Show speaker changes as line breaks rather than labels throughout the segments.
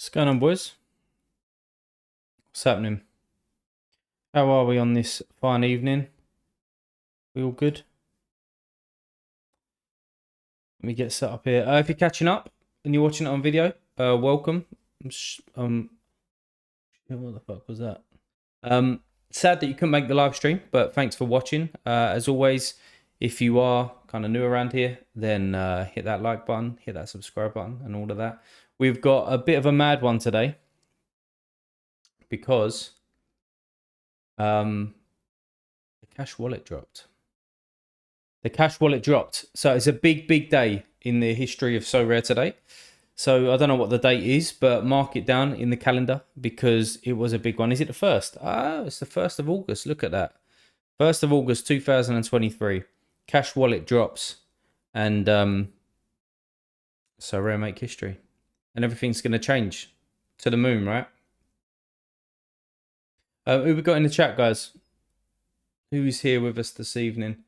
What's going on, boys? What's happening? How are we on this fine evening? We all good? Let me get set up here. If you're catching up and you're watching it on video, welcome. What the fuck was that? Sad that you couldn't make the live stream, but thanks for watching. As always, if you are kind of new around here, then hit that like button, hit that subscribe button, and all of that. We've got a bit of a mad one today because the cash wallet dropped. The cash wallet dropped. So it's a big day in the history of Sorare today. So I don't know what the date is, but mark it down in the calendar because it was a big one. Is it the 1st? Ah, it's the 1st of August. Look at that. 1st of August 2023. Cash wallet drops. And Sorare make history. And everything's going to change to the moon, right? Who we got in the chat, guys? Who's here with us this evening?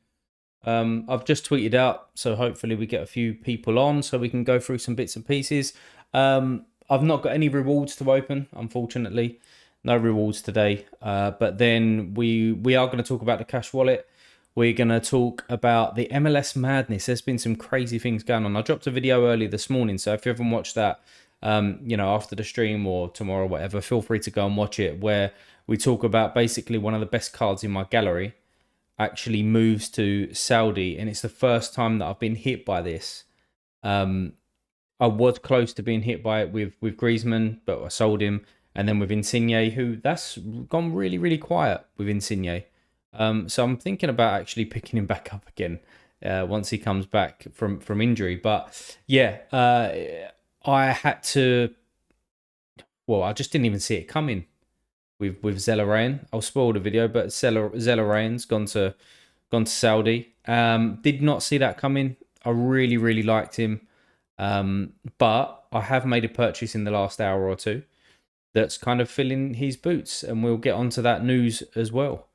I've just tweeted out, so hopefully we get a few people on so we can go through some bits and pieces. I've not got any rewards to open, unfortunately. No rewards today. But then we are going to talk about the cash wallet. We're going to talk about the MLS madness. There's been some crazy things going on. I dropped a video early this morning, so if you haven't watched that, after the stream or tomorrow, whatever, feel free to go and watch it, where we talk about basically one of the best cards in my gallery actually moves to Saudi, and it's the first time that I've been hit by this. I was close to being hit by it with Griezmann, but I sold him, and then with Insigne, who that's gone really quiet with Insigne. So I'm thinking about actually picking him back up again once he comes back from injury. But yeah, I had to. Well, I just didn't even see it coming with Zelarayan. I'll spoil the video, but Zelarayan's gone to Saudi. Did not see that coming. I really liked him, but I have made a purchase in the last hour or two that's kind of filling his boots, and we'll get onto that news as well.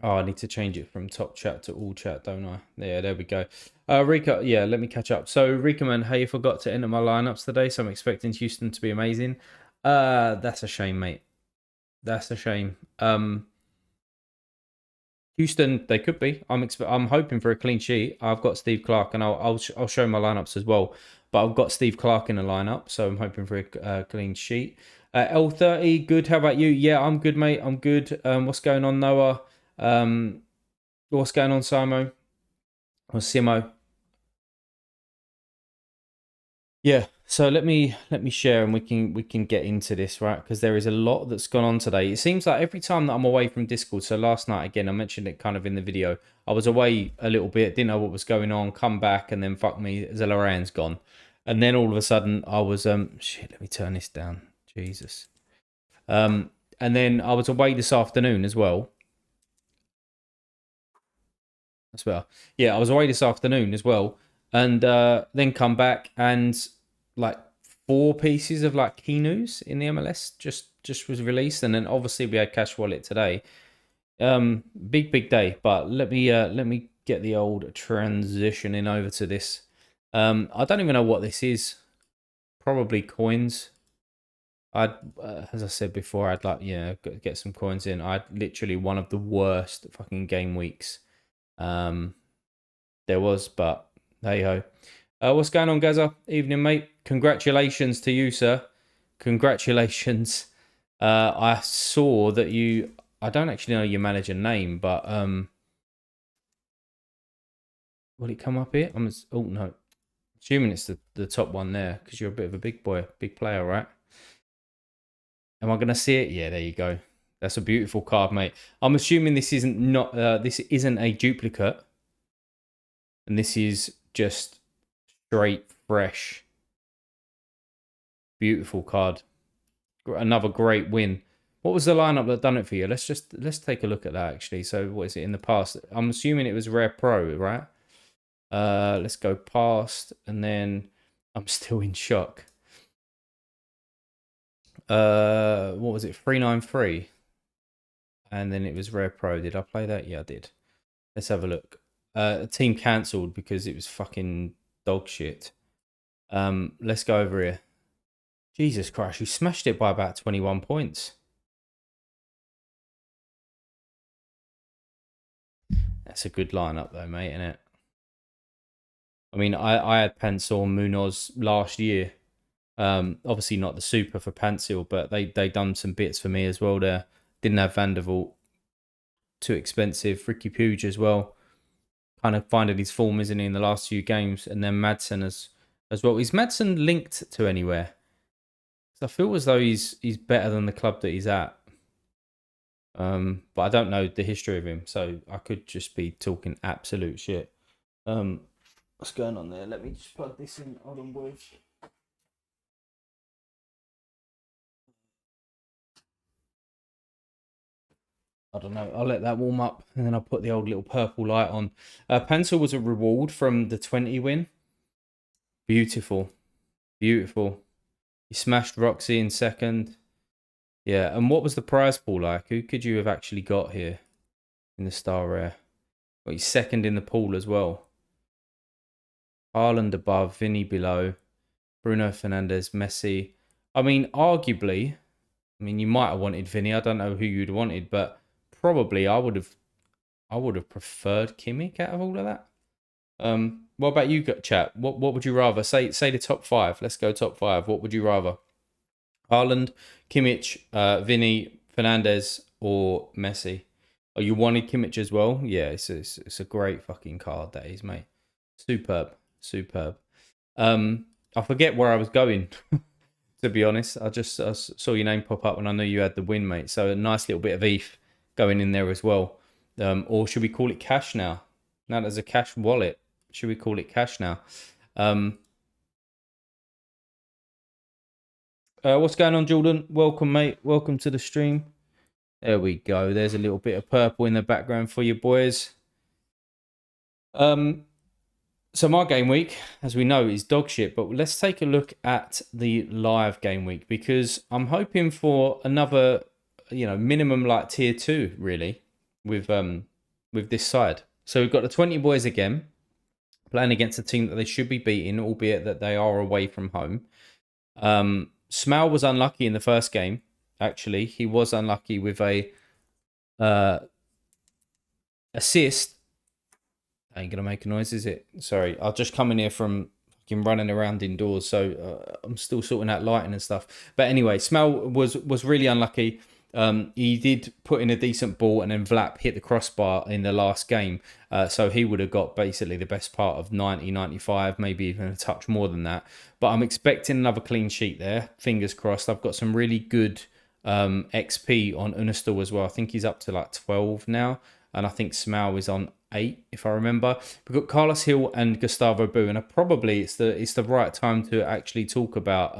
I need to change it from top chat to all chat, don't I? Yeah, there we go. Rika, yeah, let me catch up. So, Rika, man, hey, you forgot to enter my lineups today, so I'm expecting Houston to be amazing. That's a shame, mate. That's a shame. Houston, they could be. I'm hoping for a clean sheet. I've got Steve Clark, and I'll show my lineups as well. But I've got Steve Clark in the lineup, so I'm hoping for a clean sheet. L30, good. How about you? Yeah, I'm good, mate. I'm good. What's going on, Noah? What's going on, Simo? Or Simo? Yeah. So let me share, and we can get into this, right? Because there is a lot that's gone on today. It seems like every time that I'm away from Discord. So last night, again, I mentioned it kind of in the video. I was away a little bit, didn't know what was going on. Come back, and then fuck me, Zelarayan's gone. And then all of a sudden, I was shit. Let me turn this down. Jesus. And then I was away this afternoon as well. That's better. Yeah, I was away this afternoon as well, and then come back and like 4 pieces of like key news in the MLS just was released, and then obviously we had cash wallet today. Big day, but let me get the old transition in over to this. I don't even know what this is. Probably coins. I'd, as I said before, I'd like get some coins in. I'd literally one of the worst fucking game weeks. There was, but hey ho. What's going on, Gaza? Evening, mate. Congratulations to you, sir. Congratulations. I saw that you. I don't actually know your manager name, but will it come up here? Oh no, assuming it's the top one there because you're a bit of a big boy, big player, right? Am I gonna see it? Yeah, there you go. That's a beautiful card, mate. I'm assuming this isn't a duplicate, and this is just straight fresh. Beautiful card. Another great win. What was the lineup that done it for you? Let's take a look at that actually. So what is it in the past? I'm assuming it was Rare Pro, right? Let's go past, and then I'm still in shock. What was it? 393. And then it was Rare Pro. Did I play that? Yeah, I did. Let's have a look. A team cancelled because it was fucking dog shit. Let's go over here. Jesus Christ, you smashed it by about 21 points. That's a good lineup though, mate, isn't it? I mean, I had Pencil and Munoz last year. Obviously not the super for Pencil, but they done some bits for me as well there. Didn't have Vandervoort. Too expensive. Ricky Puig as well. Kind of finding his form, isn't he, in the last few games? And then Madsen as well. Is Madsen linked to anywhere? I feel as though he's better than the club that he's at. But I don't know the history of him, so I could just be talking absolute shit. What's going on there? Let me just plug this in. Hold on, boys. I don't know. I'll let that warm up, and then I'll put the old little purple light on. Pencil was a reward from the 20 win. Beautiful. Beautiful. You smashed Roxy in second. Yeah, and what was the prize pool like? Who could you have actually got here in the star rare? Well, he's second in the pool as well. Haaland above, Vinny below, Bruno Fernandes, Messi. I mean, arguably, you might have wanted Vinny. I don't know who you'd wanted, but probably I would have preferred Kimmich out of all of that. What about you, chat? What would you rather? Say the top five. Let's go top five. What would you rather? Haaland, Kimmich, Vinny, Fernandes, or Messi? Oh, you wanted Kimmich as well? Yeah, it's a great fucking card, that is, mate. Superb. I forget where I was going, to be honest. I saw your name pop up when I knew you had the win, mate. So a nice little bit of ETH going in there as well. Or should we call it cash now? Now there's a cash wallet. Should we call it cash now? What's going on, Jordan? Welcome, mate. Welcome to the stream. There we go. There's a little bit of purple in the background for you boys. So my game week, as we know, is dog shit. But let's take a look at the live game week, because I'm hoping for another, minimum like tier 2, really, with this side. So we've got the 20 boys again, playing against a team that they should be beating, albeit that they are away from home. Smell was unlucky in the first game. Actually, he was unlucky with a assist. Ain't gonna make a noise, is it? Sorry, I'll just come in here from fucking running around indoors, so I'm still sorting out lighting and stuff. But anyway, Smell was really unlucky. He did put in a decent ball, and then Vlap hit the crossbar in the last game. So he would have got basically the best part of 90, 95, maybe even a touch more than that. But I'm expecting another clean sheet there. Fingers crossed. I've got some really good XP on Unistal as well. I think he's up to like 12 now. And I think Smau is on 8, if I remember. We've got Carlos Hill and Gustavo Bu, and probably it's the right time to actually talk about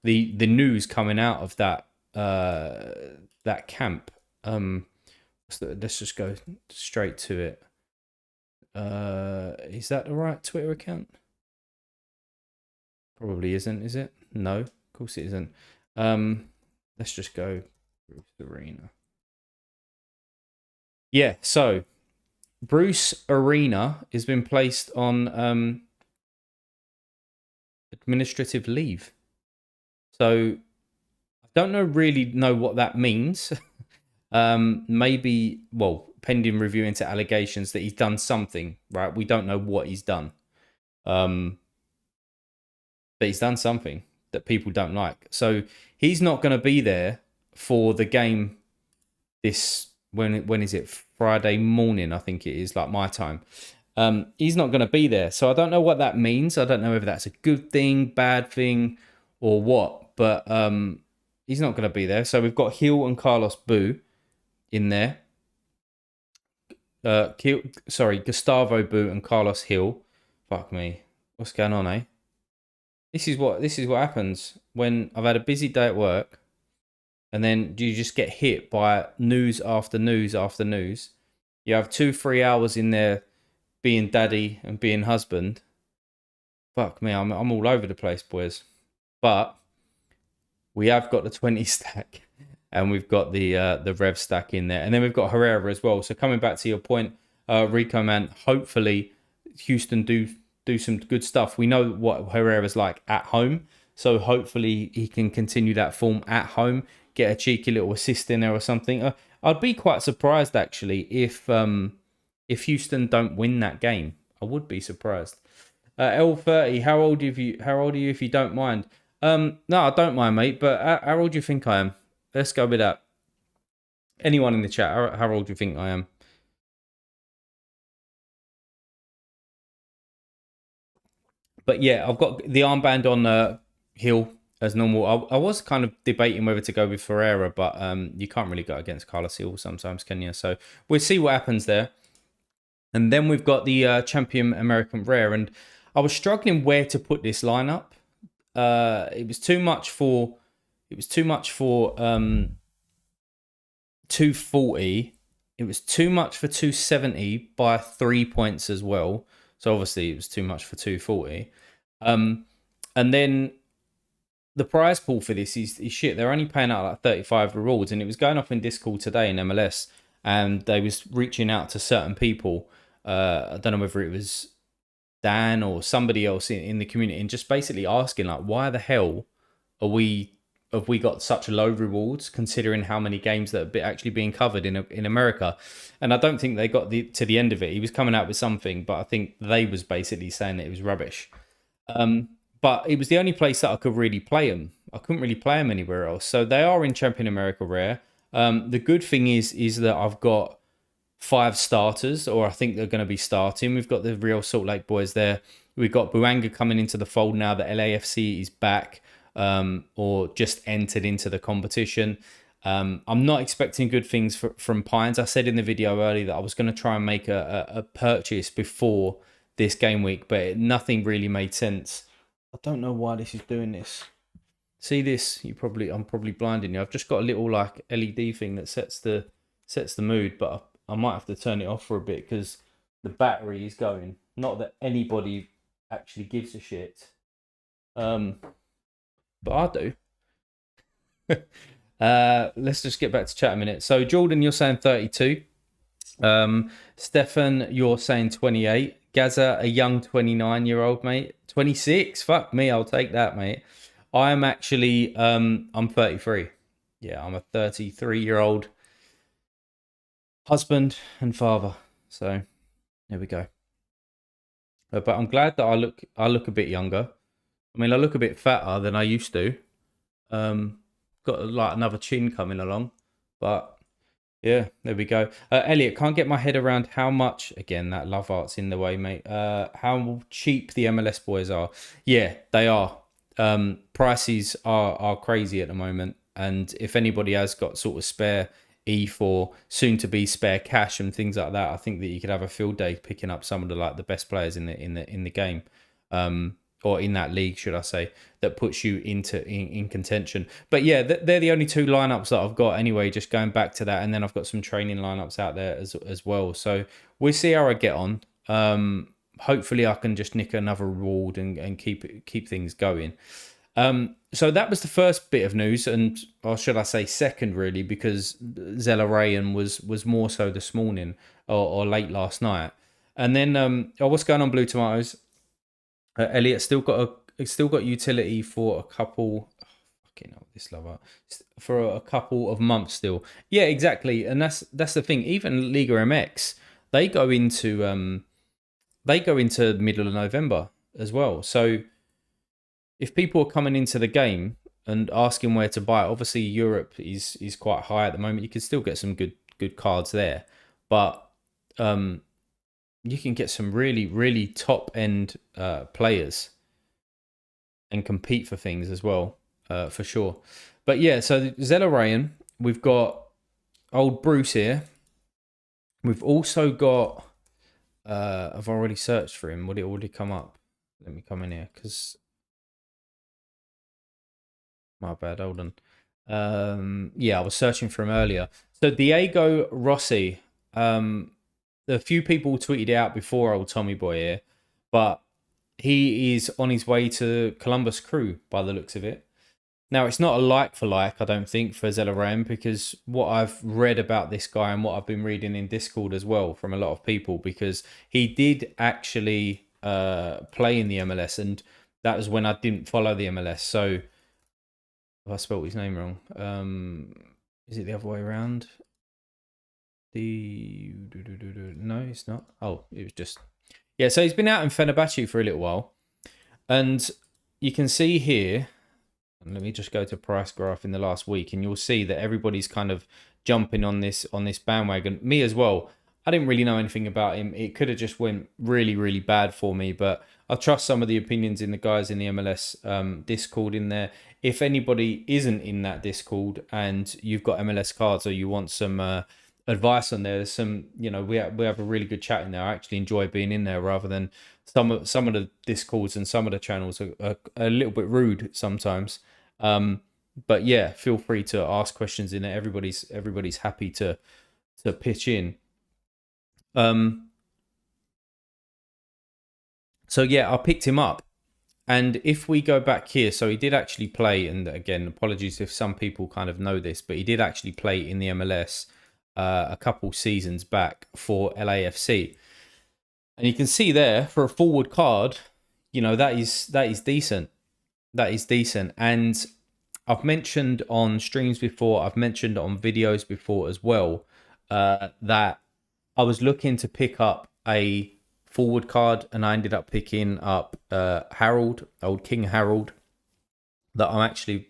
the news coming out of that camp. Let's just go straight to it. Is that the right Twitter account? Probably isn't, is it? No, of course it isn't. Let's just go Bruce Arena. Yeah, so Bruce Arena has been placed on administrative leave. So I don't really know what that means. Maybe, pending review into allegations that he's done something, right? We don't know what he's done. But he's done something that people don't like. So he's not going to be there for the game when is it? Friday morning, I think it is, like my time. He's not going to be there. So I don't know what that means. I don't know if that's a good thing, bad thing, or what. But he's not going to be there. So we've got Hill and Carlos Bu in there. Gustavo Bu and Carlos Hill. Fuck me. What's going on, eh? This is what happens when I've had a busy day at work, and then you just get hit by news after news after news. You have 2-3 hours in there being daddy and being husband. Fuck me, I'm all over the place, boys. But we have got the 20 stack, and we've got the Rev stack in there, and then we've got Herrera as well. So coming back to your point, Rico, man, hopefully Houston do some good stuff. We know what Herrera's like at home. So hopefully he can continue that form at home, get a cheeky little assist in there or something. I'd be quite surprised actually if Houston don't win that game. I would be surprised. L30, how old are you if you don't mind? No, I don't mind, mate. But how old do you think I am? Let's go with that. Anyone in the chat, how old do you think I am? But yeah, I've got the armband on Hill as normal. I was kind of debating whether to go with Ferreira, but you can't really go against Carlos Hill sometimes, can you? So we'll see what happens there. And then we've got the Champion American Rare, and I was struggling where to put this lineup. It was too much for 240. It was too much for 270 by 3 points as well. So obviously it was too much for 240. And then the prize pool for this is shit. They're only paying out like 35 rewards, and it was going off in Discord today in MLS, and they was reaching out to certain people. I don't know whether it was Dan or somebody else in the community, and just basically asking like, why the hell have we got such low rewards considering how many games that are actually being covered in America? And I don't think they got to the end of it. He was coming out with something, but I think they was basically saying that it was rubbish. But it was the only place that I could really play them. I couldn't really play them anywhere else. So they are in Champion America Rare. The good thing is that I've got 5 starters, or I think they're going to be starting. We've got the Real Salt Lake boys there. We've got Buanga coming into the fold now that LAFC is back, or just entered into the competition. I'm not expecting good things from Pines. I said in the video earlier that I was going to try and make a purchase before this game week, but nothing really made sense. I don't know why this is doing this. See this? I'm probably blinding you. I've just got a little like LED thing that sets the mood, but I might have to turn it off for a bit because the battery is going. Not that anybody actually gives a shit. But I do. Let's just get back to chat a minute. So Jordan, you're saying 32. Stefan, you're saying 28. Gaza, a young 29-year-old, mate. 26? Fuck me, I'll take that, mate. I'm actually, I'm 33. Yeah, I'm a 33-year-old husband and father. So there we go. But I'm glad that I look a bit younger. I mean, I look a bit fatter than I used to. Got like another chin coming along, but yeah, there we go. Elliot, can't get my head around how much, again, that love art's in the way, mate. How cheap the MLS boys are. Yeah, they are. Prices are crazy at the moment. And if anybody has got sort of spare E4, soon to be spare cash and things like that, I think that you could have a field day picking up some of the best players in the game. Or in that league, should I say, that puts you in contention. But yeah, they're the only 2 lineups that I've got anyway, just going back to that. And then I've got some training lineups out there as well. So we'll see how I get on. Hopefully I can just nick another reward and keep things going. So that was the first bit of news, or should I say second, really, because Zella Rayan was more so this morning or late last night. And then, what's going on, Blue Tomatoes? Elliot still got utility for a couple. Fucking hell, this lover for a couple of months still. Yeah, exactly, and that's the thing. Even Liga MX, they go into middle of November as well. So if people are coming into the game and asking where to buy, obviously Europe is quite high at the moment. You can still get some good cards there, but you can get some really, really top end players and compete for things as well, for sure. But yeah, so Zella Rayan, we've got old Bruce here. We've also got, I've already searched for him. Would it already come up? Let me come in here because my bad, hold on. Yeah, I was searching for him earlier. So Diego Rossi, a few people tweeted it out before old Tommy Boy here, but he is on his way to Columbus Crew by the looks of it. Now, it's not a like for like, I don't think, for Zella Rayan, because what I've read about this guy and what I've been reading in Discord as well from a lot of people, because he did actually play in the MLS, and that was when I didn't follow the MLS. So if I spelled his name wrong, is it the other way around? No, it's not. Oh, it was just So he's been out in Fenerbahce for a little while, and you can see here. And let me just go to price graph in the last week, and you'll see that everybody's kind of jumping on this bandwagon. Me as well. I didn't really know anything about him. It could have just went really, really bad for me, but I trust some of the opinions in the guys in the MLS Discord in there. If anybody isn't in that Discord and you've got MLS cards or you want some advice on there, there's some, we have a really good chat in there. I actually enjoy being in there rather than some of the Discords and some of the channels are a little bit rude sometimes. But yeah, feel free to ask questions in there. Everybody's happy to pitch in. So yeah, I picked him up, and if we go back here, so he did actually play, and again, apologies if some people kind of know this, but he did actually play in the MLS a couple seasons back for LAFC, and you can see there for a forward card, that is decent. That is decent, and I've mentioned on streams before, I've mentioned on videos before as well, that I was looking to pick up a forward card, and I ended up picking up Harold, old King Harold, that I'm actually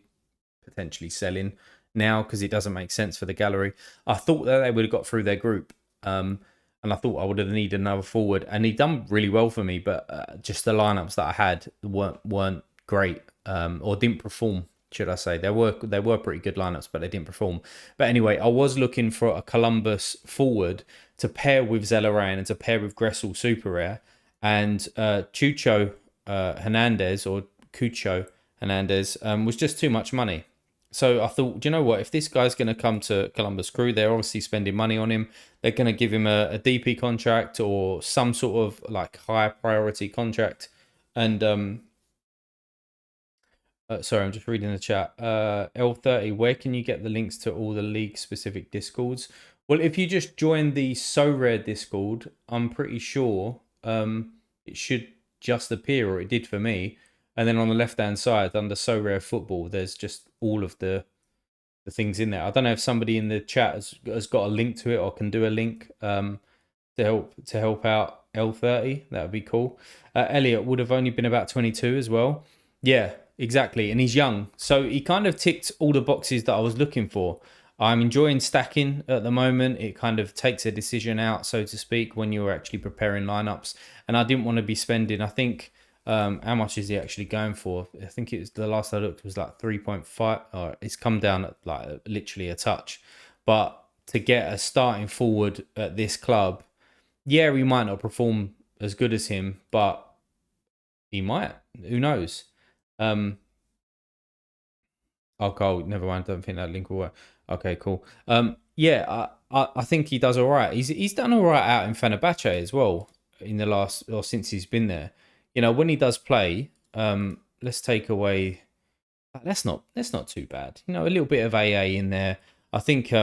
potentially selling now because it doesn't make sense for the gallery. I thought that they would have got through their group, and I thought I would have needed another forward, and he done really well for me, but just the lineups that I had weren't great, or didn't perform, should I say. There were pretty good lineups, but they didn't perform. But anyway, I was looking for a Columbus forward to pair with Zelarayan and to pair with Gressel Super Rare, and Chucho Hernandez, or Cucho Hernandez, was just too much money. So I thought, do you know what? If this guy's going to come to Columbus Crew, they're obviously spending money on him. They're going to give him a DP contract or some sort of like higher priority contract. And sorry, I'm just reading the chat. L30, where can you get the links to all the league specific Discords? Well, if you just join the Sorare Discord, I'm pretty sure it should just appear, or it did for me. And then on the left-hand side, under Sorare Football, there's just all of the things in there. I don't know if somebody in the chat has got a link to it or can do a link to help out L30. That would be cool. Elliot would have only been about 22 as well. Yeah, exactly. And he's young. So he kind of ticked all the boxes that I was looking for. I'm enjoying stacking at the moment. It kind of takes a decision out, so to speak, when you're actually preparing lineups. And I didn't want to be spending, I think, how much is he actually going for? I think it was, the last I looked was like 3.5. It's come down at like literally a touch. But to get a starting forward at this club, yeah, he might not perform as good as him, but he might. Who knows? Oh, never mind. Don't think that link will work. Okay, cool. Yeah, I think he does all right. He's done all right out in Fenerbahce as well in the last, or since he's been there. When he does play, let's take away. That's not too bad. A little bit of AA in there. I think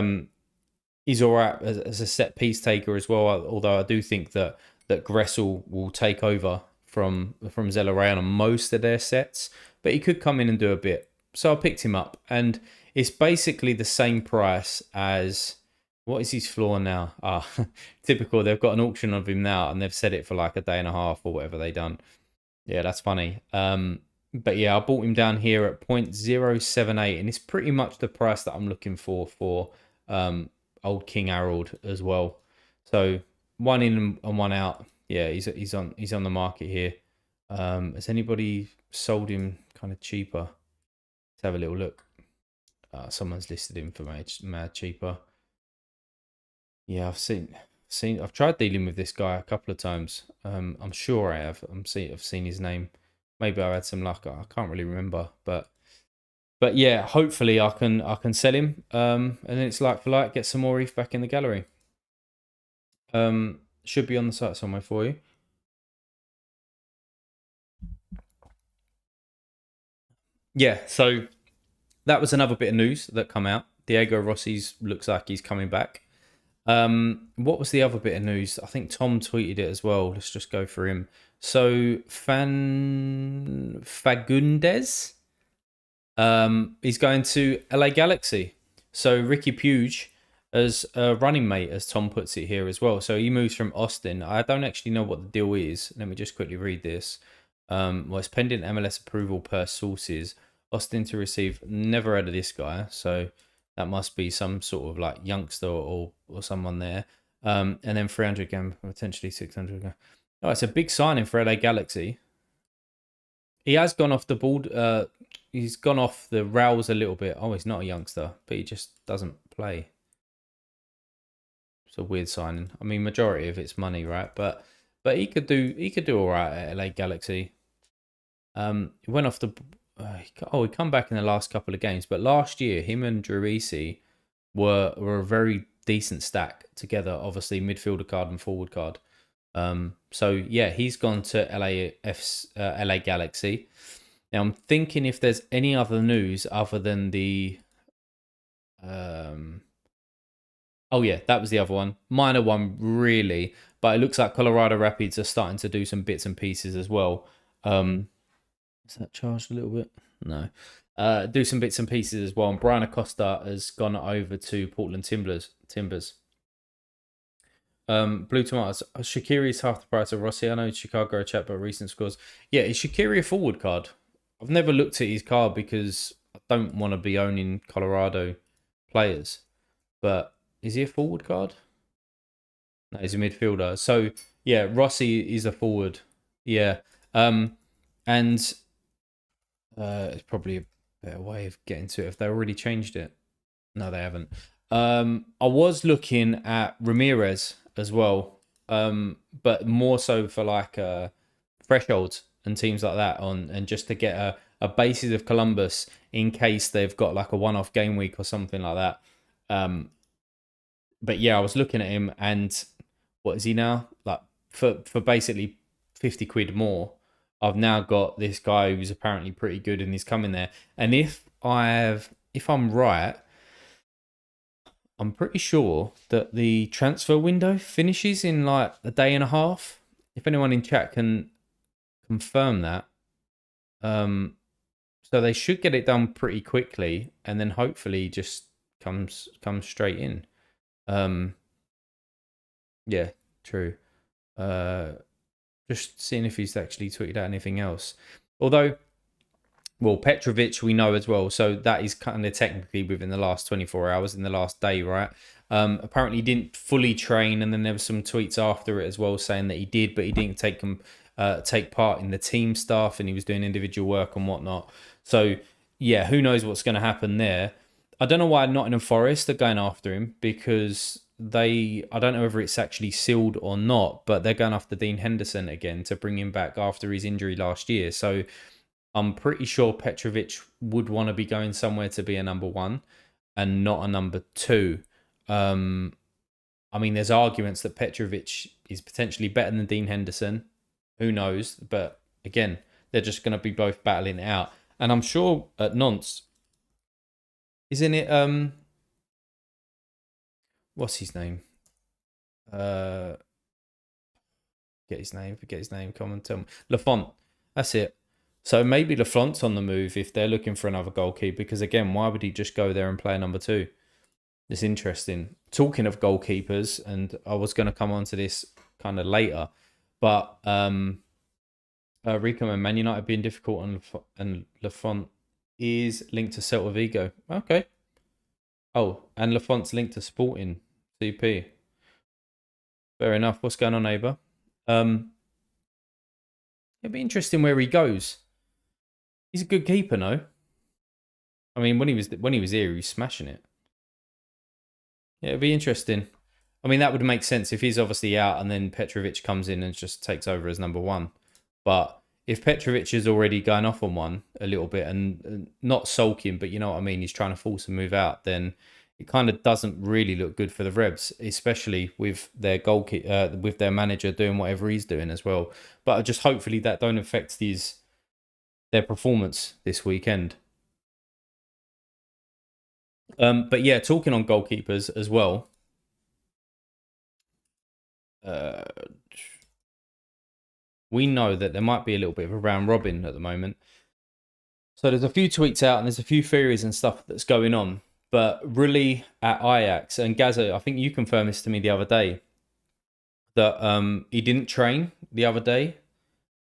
he's all right as a set piece taker as well. Although I do think that Gressel will take over from Zelarayan on most of their sets, but he could come in and do a bit. So I picked him up, and it's basically the same price as, what is his floor now? Typical. They've got an auction of him now, and they've set it for like a day and a half or whatever they done. Yeah, that's funny. But yeah, I bought him down here at 0.078, and it's pretty much the price that I'm looking for old King Harold as well. So one in and one out. Yeah, he's on the market here. Has anybody sold him kind of cheaper? Let's have a little look. Someone's listed him for mad cheaper. Yeah, I've tried dealing with this guy a couple of times. I'm sure I have. I've seen his name. Maybe I had some luck. I can't really remember, but yeah, hopefully I can sell him. And then it's like for like, get some more ETH back in the gallery. Should be on the site somewhere for you. Yeah, so that was another bit of news that come out. Diego Rossi's looks like he's coming back. What was the other bit of news? I think Tom tweeted it as well. Let's just go for him. So Fan Fagundes, he's going to LA Galaxy. So Ricky Puig as a running mate, as Tom puts it here as well. So he moves from Austin. I don't actually know what the deal is. Let me just quickly read this. Well, it's pending MLS approval per sources. Austin to receive. Never heard of this guy. So that must be some sort of like youngster or someone there. And then 300 game, potentially 600 game. Oh, it's a big signing for LA Galaxy. He has gone off the board. He's gone off the rails a little bit. Oh, he's not a youngster, but he just doesn't play. It's a weird signing. I mean, majority of it's money, right? But he could do all right at LA Galaxy. He went off the. He come back in the last couple of games, but last year him and Dreweasy were a very decent stack together. Obviously, midfielder card and forward card. So yeah, he's gone to LA Galaxy. Now I'm thinking if there's any other news other than the oh yeah, that was the other one. Minor one really, but it looks like Colorado Rapids are starting to do some bits and pieces as well. Is that charged a little bit? No. Do some bits and pieces as well. And Brian Acosta has gone over to Portland Timbers. Blue Tomatoes. Shaqiri is half the price of Rossi. I know Chicago chat about recent scores. Yeah, is Shaqiri a forward card? I've never looked at his card because I don't want to be owning Colorado players. But is he a forward card? No, he's a midfielder. So yeah, Rossi is a forward. Yeah. And it's probably a better way of getting to it if they already changed it. No, they haven't. I was looking at Ramirez as well, but more so for like thresholds and teams like that on, and just to get a basis of Columbus in case they've got like a one-off game week or something like that. But yeah, I was looking at him, and what is he now? Like for basically 50 quid more, I've now got this guy who's apparently pretty good and he's coming there. And if I'm right, I'm pretty sure that the transfer window finishes in like a day and a half. If anyone in chat can confirm that. So they should get it done pretty quickly, and then hopefully just comes straight in. Yeah, true. Just seeing if he's actually tweeted out anything else. Although, well, Petrovic we know as well, so that is kind of technically within the last 24 hours, in the last day, right? Apparently he didn't fully train, and then there were some tweets after it as well saying that he did, but he didn't take part in the team stuff, and he was doing individual work and whatnot. So yeah, who knows what's going to happen there? I don't know why Nottingham Forest are going after him, because I don't know whether it's actually sealed or not, but they're going after Dean Henderson again to bring him back after his injury last year. So I'm pretty sure Petrovic would want to be going somewhere to be a number one and not a number two. I mean, there's arguments that Petrovic is potentially better than Dean Henderson. Who knows? But again, they're just going to be both battling it out. And I'm sure at Nantes, isn't it? What's his name? Forget his name. Come on, tell me. Lafont. That's it. So maybe Lafont's on the move if they're looking for another goalkeeper. Because again, why would he just go there and play number two? It's interesting. Talking of goalkeepers, and I was going to come on to this kind of later, but Rico and Man United being difficult, and Lafont is linked to Celta Vigo. Okay. Oh, and Lafont's linked to Sporting CP. Fair enough. What's going on, neighbour? It'd be interesting where he goes. He's a good keeper, no? I mean, when he was here, he was smashing it. Yeah, it'd be interesting. I mean, that would make sense if he's obviously out and then Petrovic comes in and just takes over as number one. But if Petrovic is already going off on one a little bit and not sulking, but you know what I mean, he's trying to force a move out, then it kind of doesn't really look good for the Rebs, especially with their goalkeeper, with their manager doing whatever he's doing as well. But just hopefully that don't affect their performance this weekend. But yeah, talking on goalkeepers as well. uh, we know that there might be a little bit of a round robin at the moment. So there's a few tweets out and there's a few theories and stuff that's going on. But really at Ajax, and Gaza, I think you confirmed this to me the other day, that he didn't train the other day.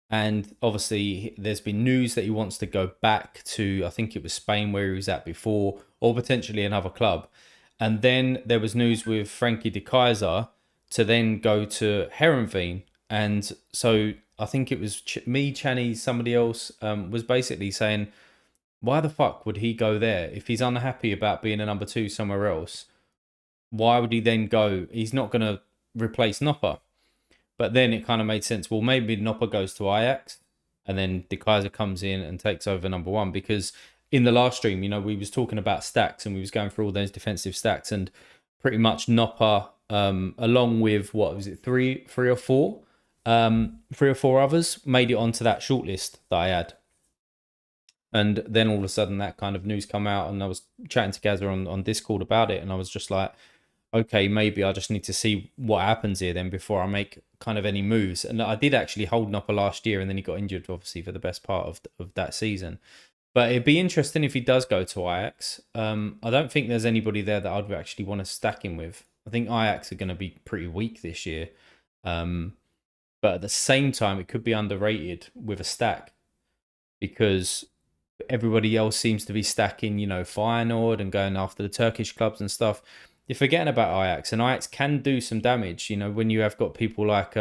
And obviously there's been news that he wants to go back to, I think it was Spain where he was at before, or potentially another club. And then there was news with Frankie de Kaiser to then go to Herenveen. And so I think it was me, Channy, somebody else was basically saying, why the fuck would he go there? If he's unhappy about being a number two somewhere else, why would he then go? He's not going to replace Nopper. But then it kind of made sense. Well, maybe Nopper goes to Ajax and then De Kaiser comes in and takes over number one. Because in the last stream, we was talking about stacks and we was going through all those defensive stacks, and pretty much Nopper, along with, what was it, three or four others, made it onto that shortlist that I had. And then all of a sudden that kind of news come out, and I was chatting to Gaza on Discord about it, and I was just like, okay, maybe I just need to see what happens here then before I make kind of any moves. And I did actually hold Nopper last year, and then he got injured, obviously, for the best part of that season. But it'd be interesting if he does go to Ajax. I don't think there's anybody there that I'd actually want to stack him with. I think Ajax are going to be pretty weak this year. But at the same time, it could be underrated with a stack, because everybody else seems to be stacking, Feyenoord and going after the Turkish clubs and stuff. You're forgetting about Ajax, and Ajax can do some damage. When you have got people like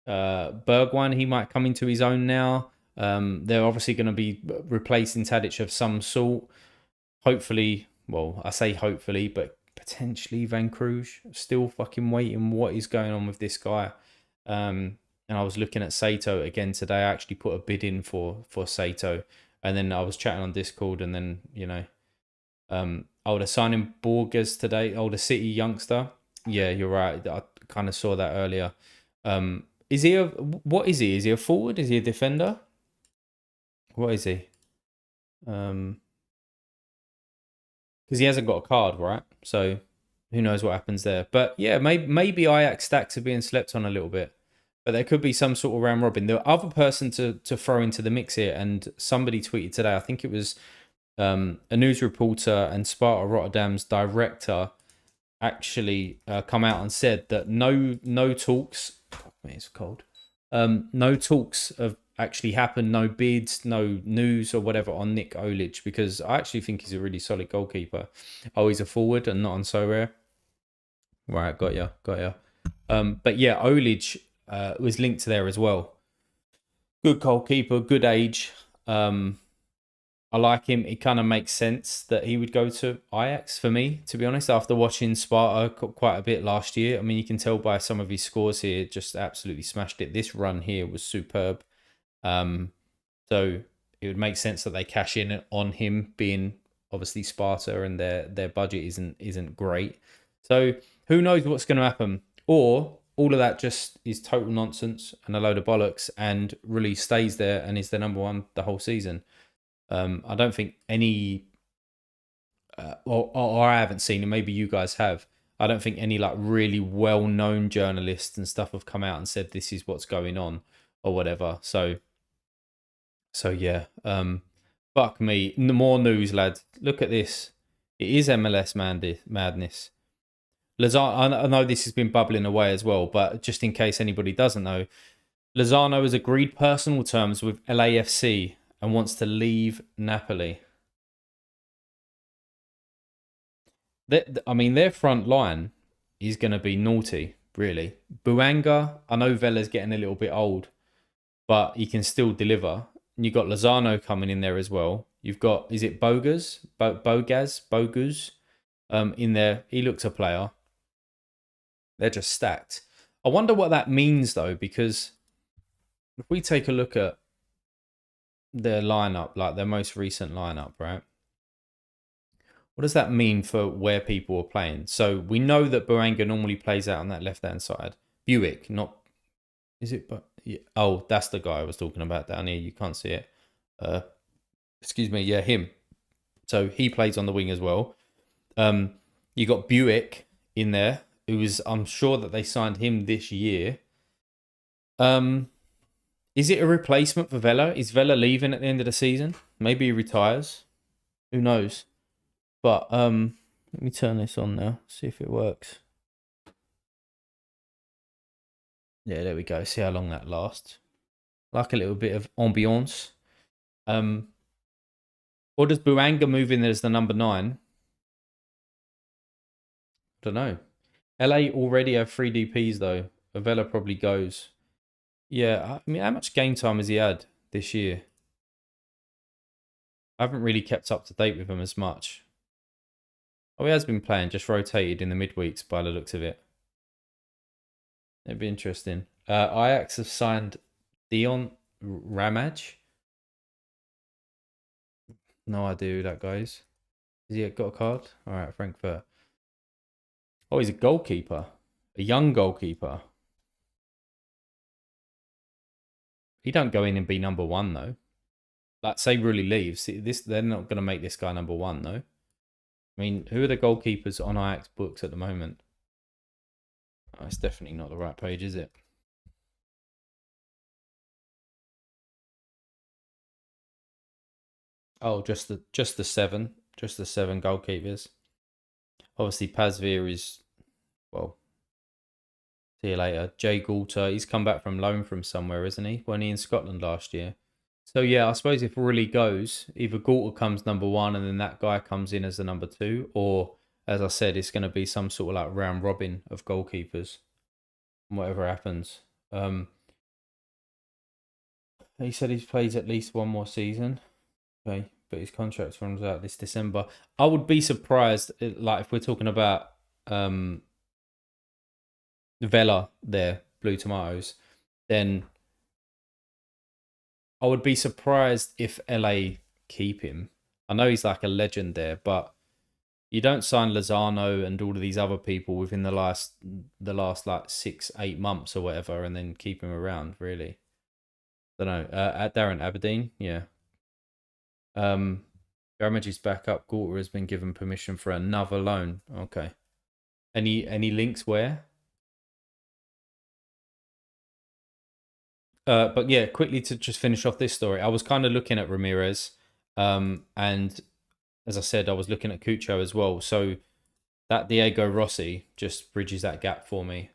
Bergwijn, he might come into his own now. They're obviously going to be replacing Tadic of some sort. Hopefully, well, I say hopefully, but potentially Van Cruz. Still fucking waiting. What is going on with this guy? And I was looking at Sato again today. I actually put a bid in for Sato. And then I was chatting on Discord, and then, they're signing Borges today. The City youngster. Yeah, you're right. I kind of saw that earlier. What is he? Is he a forward? Is he a defender? What is he? Because he hasn't got a card, right? So who knows what happens there. But yeah, maybe Ajax stacks are being slept on a little bit. But there could be some sort of round robin. The other person to throw into the mix here, and somebody tweeted today, I think it was a news reporter and Sparta Rotterdam's director, actually come out and said that no talks. It's cold. No talks have actually happened. No bids, no news or whatever on Nick Olic, because I actually think he's a really solid goalkeeper. Oh, he's a forward and not on Sorare. Right, got ya. But yeah, Olic was linked there as well. Good goalkeeper, good age. I like him. It kind of makes sense that he would go to Ajax for me, to be honest, after watching Sparta quite a bit last year. I mean, you can tell by some of his scores here, just absolutely smashed it. This run here was superb. So it would make sense that they cash in on him, being obviously Sparta, and their budget isn't great. So who knows what's going to happen? Or all of that just is total nonsense and a load of bollocks, and really stays there and is the number one the whole season. I don't think any, or I haven't seen, and maybe you guys have, I don't think any like really well-known journalists and stuff have come out and said this is what's going on or whatever. So yeah, fuck me. More news, lad. Look at this. It is MLS madness. Lozano, I know this has been bubbling away as well, but just in case anybody doesn't know, Lozano has agreed personal terms with LAFC and wants to leave Napoli. Their front line is going to be naughty, really. Buanga, I know Vela's getting a little bit old, but he can still deliver. And you've got Lozano coming in there as well. You've got, is it Bogus in there. He looks a player. They're just stacked. I wonder what that means, though, because if we take a look at their lineup, like their most recent lineup, right? What does that mean for where people are playing? So we know that Buanga normally plays out on that left-hand side. Buick, not... Is it... Yeah. Oh, that's the guy I was talking about down here. You can't see it. Excuse me. Yeah, him. So he plays on the wing as well. You got Buick in there. I'm sure that they signed him this year. Is it a replacement for Vela? Is Vela leaving at the end of the season? Maybe he retires. Who knows? But let me turn this on now. See if it works. Yeah, there we go. See how long that lasts. Like a little bit of ambiance. Or does Buanga move in as the number 9? Don't know. LA already have 3 DPs though. Avella probably goes. Yeah, I mean, how much game time has he had this year? I haven't really kept up to date with him as much. Oh, he has been playing, just rotated in the midweeks by the looks of it. It'd be interesting. Ajax have signed Dion Ramage. No idea who that guy is. Has he got a card? All right, Frankfurt. Oh, he's a goalkeeper. A young goalkeeper. He don't go in and be number 1 though. Like, say Rulli leaves, they're not going to make this guy number 1 though. I mean, who are the goalkeepers on Ajax books at the moment? Oh, it's definitely not the right page, is it? Oh, just the 7, just the 7 goalkeepers. Obviously, Pazvir is, well, see you later. Jay Goulter, he's come back from loan from somewhere, isn't he? Wasn't he in Scotland last year? So yeah, I suppose if Rulli goes, either Goulter comes number 1 and then that guy comes in as the number 2, or as I said, it's going to be some sort of like round robin of goalkeepers. Whatever happens. He said he's plays at least 1 more season. Okay, but his contract runs out this December. I would be surprised, like if we're talking about Vela there, Blue Tomatoes, then I would be surprised if LA keep him. I know he's like a legend there, but you don't sign Lozano and all of these other people within the last like 6-8 months or whatever, and then keep him around. Really, don't know. At Darren Aberdeen, yeah. Ramage is back up. Gorter has been given permission for another loan. Okay. Any links where? But yeah, quickly to just finish off this story, I was kind of looking at Ramirez, and as I said, I was looking at Cucho as well. So that Diego Rossi just bridges that gap for me,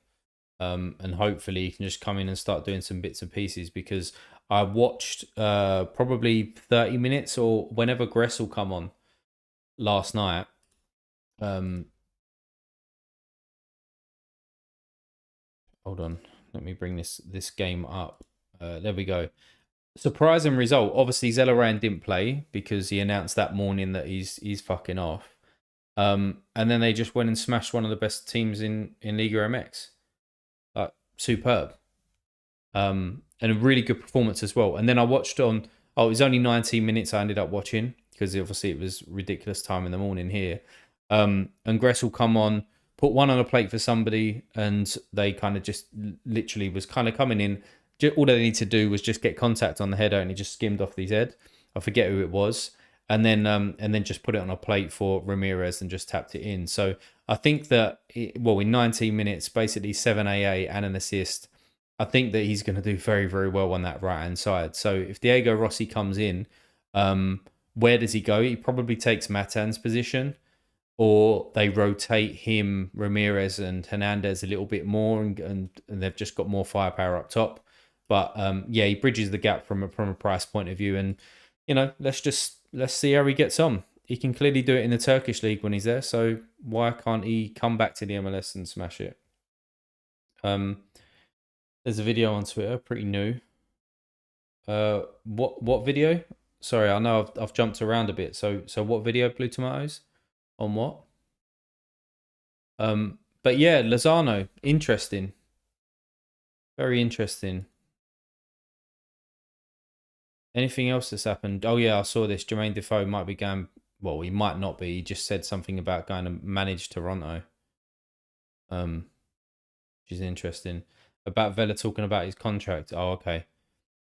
and hopefully he can just come in and start doing some bits and pieces, because I watched probably 30 minutes or whenever Gressel come on last night. Hold on, let me bring this game up. There we go. Surprising result. Obviously, Zelleran didn't play because he announced that morning that he's fucking off. And then they just went and smashed one of the best teams in Liga MX. Superb. And a really good performance as well. And then I watched on. Oh, it was only 19 minutes I ended up watching because obviously it was ridiculous time in the morning here. And Gressel come on, put one on a plate for somebody, and they kind of just literally was kind of coming in. All they need to do was just get contact on the header, and he just skimmed off his head. I forget who it was, and then just put it on a plate for Ramirez and just tapped it in. So I think that in 19 minutes, basically 7 AA and an assist. I think that he's going to do very, very well on that right hand side. So if Diego Rossi comes in, where does he go? He probably takes Matan's position, or they rotate him, Ramirez and Hernandez a little bit more, and they've just got more firepower up top. But yeah, he bridges the gap from a price point of view, and let's see how he gets on. He can clearly do it in the Turkish league when he's there, so why can't he come back to the MLS and smash it? There's a video on Twitter, pretty new. What video? Sorry, I know I've jumped around a bit. So what video, Blue Tomatoes? On what? But yeah, Lozano, interesting. Very interesting. Anything else that's happened? Oh yeah, I saw this. Jermaine Defoe might be going. Well, he might not be. He just said something about going to manage Toronto. Which is interesting. About Vela talking about his contract. Oh, okay.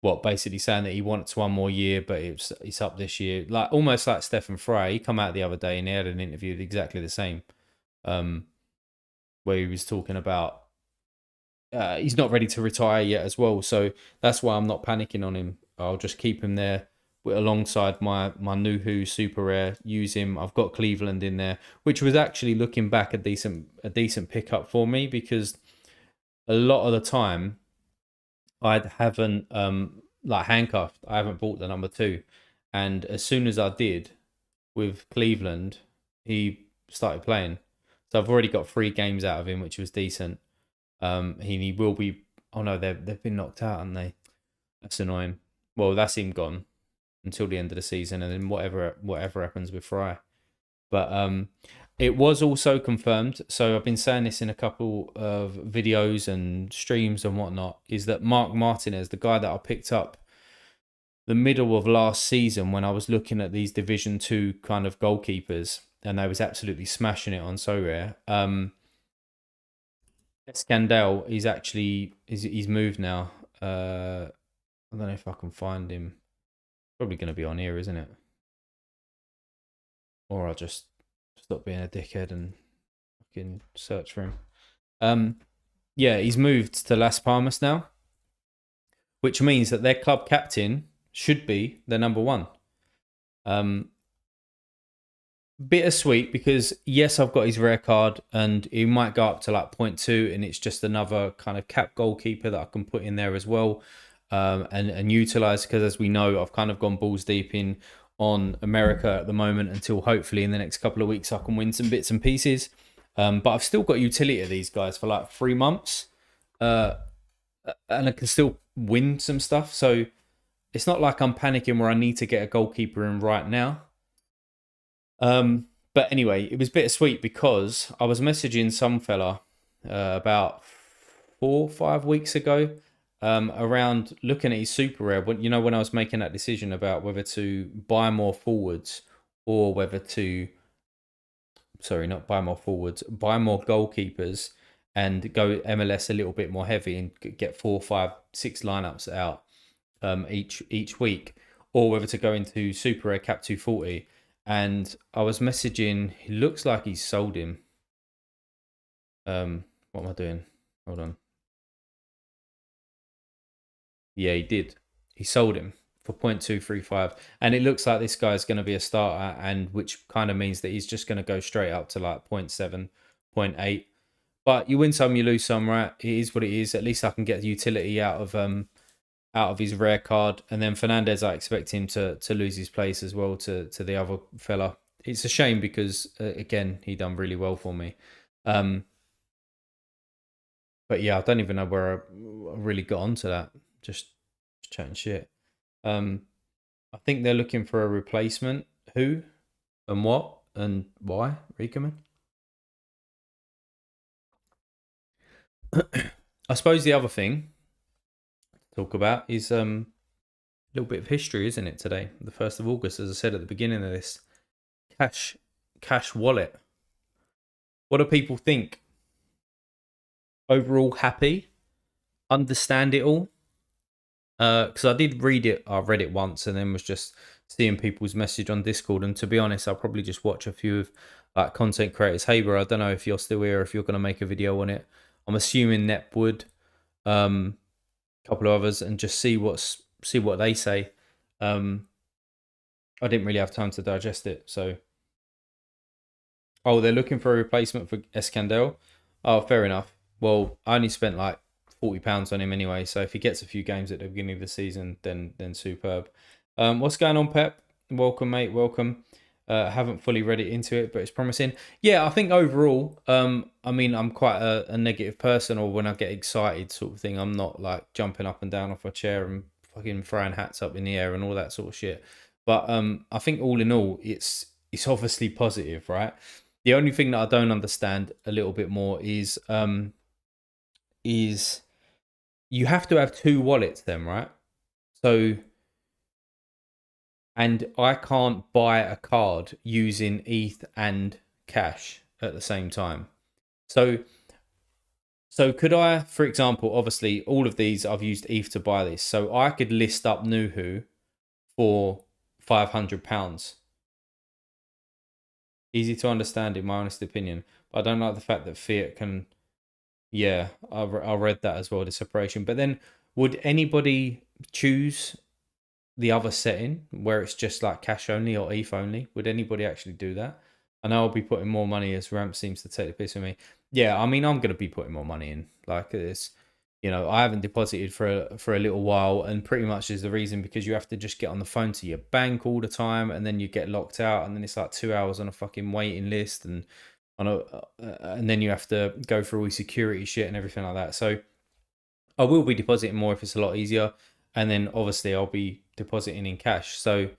What, basically saying that he wants 1 more year, but it's up this year. Like almost like Stefan Frey. He come out the other day and he had an interview exactly the same. where he was talking about he's not ready to retire yet as well. So that's why I'm not panicking on him. I'll just keep him there alongside my Nuhu super rare. Use him. I've got Cleveland in there, which was actually, looking back, a decent pickup for me, because a lot of the time I haven't like handcuffed. I haven't bought the number 2, and as soon as I did with Cleveland, he started playing. So I've already got 3 games out of him, which was decent. He will be. Oh no, they've been knocked out, haven't they? That's annoying. Well, that's him gone until the end of the season, and then whatever happens with Fry. But it was also confirmed. So I've been saying this in a couple of videos and streams and whatnot. Is that Mark Martinez, the guy that I picked up the middle of last season when I was looking at these Division 2 kind of goalkeepers, and they was absolutely smashing it on Sorare. Scandell, he's moved now. I don't know if I can find him. Probably going to be on here, isn't it? Or I'll just stop being a dickhead and fucking search for him. Yeah, he's moved to Las Palmas now, which means that their club captain should be their number 1. Bittersweet, because yes, I've got his rare card and he might go up to like 0.2, and it's just another kind of cap goalkeeper that I can put in there as well, and utilize, because as we know, I've kind of gone balls deep in on America at the moment, until hopefully in the next couple of weeks I can win some bits and pieces. But I've still got utility of these guys for like 3 months, and I can still win some stuff. So it's not like I'm panicking where I need to get a goalkeeper in right now. But anyway, it was bittersweet because I was messaging some fella about 4 or 5 weeks ago, around looking at his super rare. When when I was making that decision about whether to buy more forwards or whether to, sorry, not buy more forwards, buy more goalkeepers and go MLS a little bit more heavy and get 4, 5, 6 lineups out each week, or whether to go into super rare cap 240. And I was messaging, he looks like he's sold him. What am I doing? Hold on. Yeah, he did. He sold him for 0.235. And it looks like this guy's going to be a starter, and which kind of means that he's just going to go straight up to like 0.7, 0.8. But you win some, you lose some, right? It is what it is. At least I can get the utility out of his rare card. And then Fernandez, I expect him to lose his place as well to the other fella. It's a shame because, again, he done really well for me. But yeah, I don't even know where I really got onto that. Just chatting shit. I think they're looking for a replacement. Who and what and why? Reekman? I suppose the other thing to talk about is a little bit of history, isn't it, today? The 1st of August, as I said at the beginning of this. Cash wallet. What do people think? Overall happy? Understand it all? Because I did read it. I read it once and then was just seeing people's message on Discord. And to be honest, I'll probably just watch a few of like content creators. Hey, bro, I don't know if you're still here, if you're going to make a video on it. I'm assuming Nep would, a couple of others, and just see what they say. I didn't really have time to digest it, so. Oh, they're looking for a replacement for Escandel. Oh, fair enough. Well, I only spent like £40 on him anyway, so if he gets a few games at the beginning of the season, then superb. What's going on, Pep? Welcome, mate. Welcome. Haven't fully read it into it, but it's promising. Yeah, I think overall, I mean, I'm quite a negative person, or when I get excited sort of thing, I'm not like jumping up and down off a chair and fucking throwing hats up in the air and all that sort of shit. But I think all in all, it's obviously positive, right? The only thing that I don't understand a little bit more is you have to have 2 wallets then, right? So, and I can't buy a card using ETH and cash at the same time. So could I, for example, obviously all of these I've used ETH to buy this, so I could list up Nuhu for £500. Easy to understand, in my honest opinion. But I don't like the fact that fiat can Yeah, I read that as well, the separation. But then, would anybody choose the other setting where it's just like cash only or ETH only? Would anybody actually do that? I know I'll be putting more money as Ramp seems to take the piss of me. Yeah, I mean I'm gonna be putting more money in. Like it's, I haven't deposited for a little while, and pretty much is the reason because you have to just get on the phone to your bank all the time, and then you get locked out, and then it's like 2 hours on a fucking waiting list, and then you have to go through all your security shit and everything like that. So I will be depositing more if it's a lot easier, and then obviously I'll be depositing in cash. So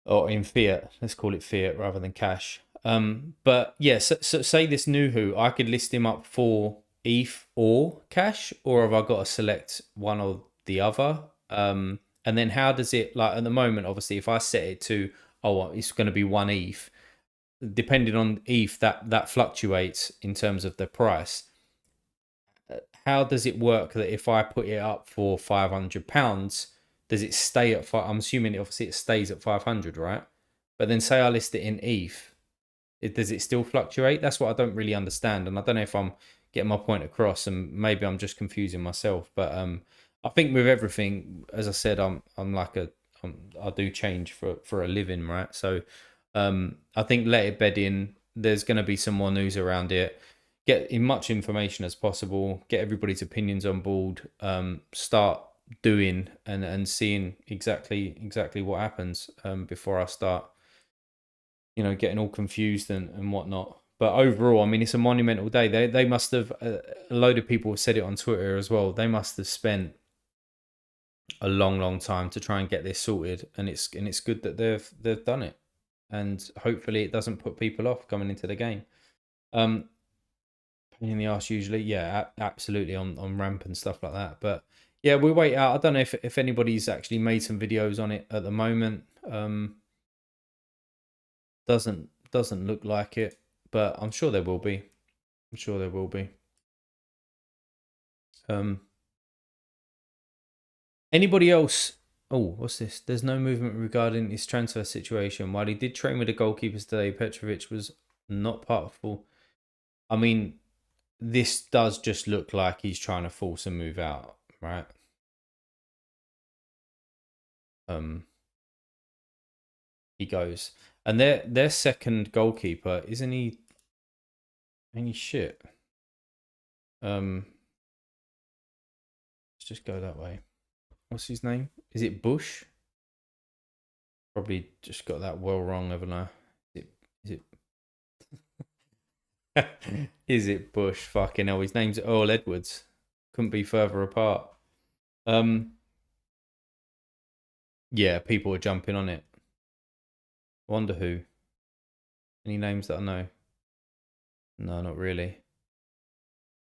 or in fiat, let's call it fiat rather than cash. But yeah, so say this Nuhu, I could list him up for ETH or cash, or have I got to select one or the other? And then how does it like at the moment? Obviously, if I set it to it's going to be one ETH, depending on ETH, that fluctuates in terms of the price. How does it work that if I put it up for £500, does it stay at five? I'm assuming obviously it stays at 500, right? But then say I list it in ETH, does it still fluctuate? That's what I don't really understand, and I don't know if I'm getting my point across, and maybe I'm just confusing myself. But I think with everything, as I said, I'm like I do change for a living, right? So I think let it bed in. There's going to be some more news around it. Get in much information as possible. Get everybody's opinions on board. Start doing and seeing exactly what happens before I start, getting all confused and whatnot. But overall, I mean, it's a monumental day. They must have a load of people have said it on Twitter as well. They must have spent a long time to try and get this sorted, and it's good that they've done it, and hopefully it doesn't put people off coming into the game. Pain in the arse usually, yeah, absolutely on ramp and stuff like that. But yeah, we'll wait out. I don't know if anybody's actually made some videos on it at the moment. Doesn't look like it, but I'm sure there will be. I'm sure there will be. Um, Anybody else? Oh, what's this? There's no movement regarding his transfer situation. While he did train with the goalkeepers today, Petrovic was not part of full. I mean, this does just look like he's trying to force a move out, right? He goes, and their second goalkeeper isn't he any shit? Let's just go that way. What's his name? Is it Bush? Probably just got that well wrong, haven't I? Is it is it Bush? Fucking hell, his name's Earl Edwards. Couldn't be further apart. Um, yeah, people are jumping on it. Wonder who? Any names that I know? No, not really.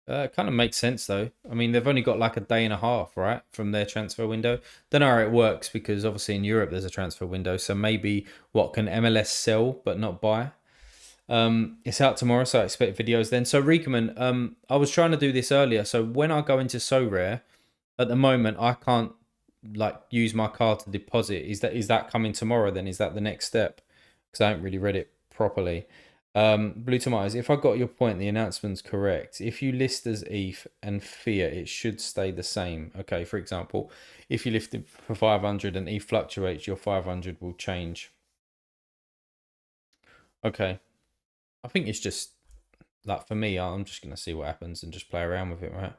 It kind of makes sense though. I mean, they've only got like a day and a half, right, from their transfer window. Don't know how it works because obviously in Europe there's a transfer window. So maybe what can MLS sell but not buy? It's out tomorrow, so I expect videos then. So Reekman, I was trying to do this earlier. So when I go into Sorare, at the moment I can't like use my card to deposit. Is that coming tomorrow? Then is that the next step? Because I haven't really read it properly. Blue Tomatoes, if I got your point, the announcement's correct. If you list as ETH and fiat, it should stay the same. Okay, for example, if you lift it for 500 and ETH fluctuates, your 500 will change. Okay, I think it's just like for me, I'm just gonna see what happens and just play around with it, right?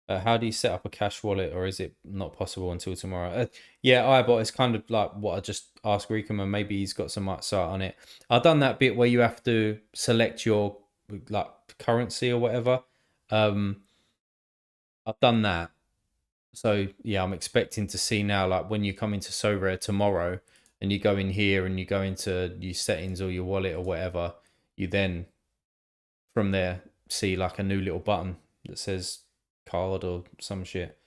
How do you set up a cash wallet, or is it not possible until tomorrow? Yeah, but it's kind of like what I just asked Riekman. Maybe he's got some sight on it. I've done that bit where you have to select your like currency or whatever. I've done that. So yeah, I'm expecting to see now, like when you come into Sorare tomorrow and you go in here and you go into your settings or your wallet or whatever, you then from there see like a new little button that says card or some shit.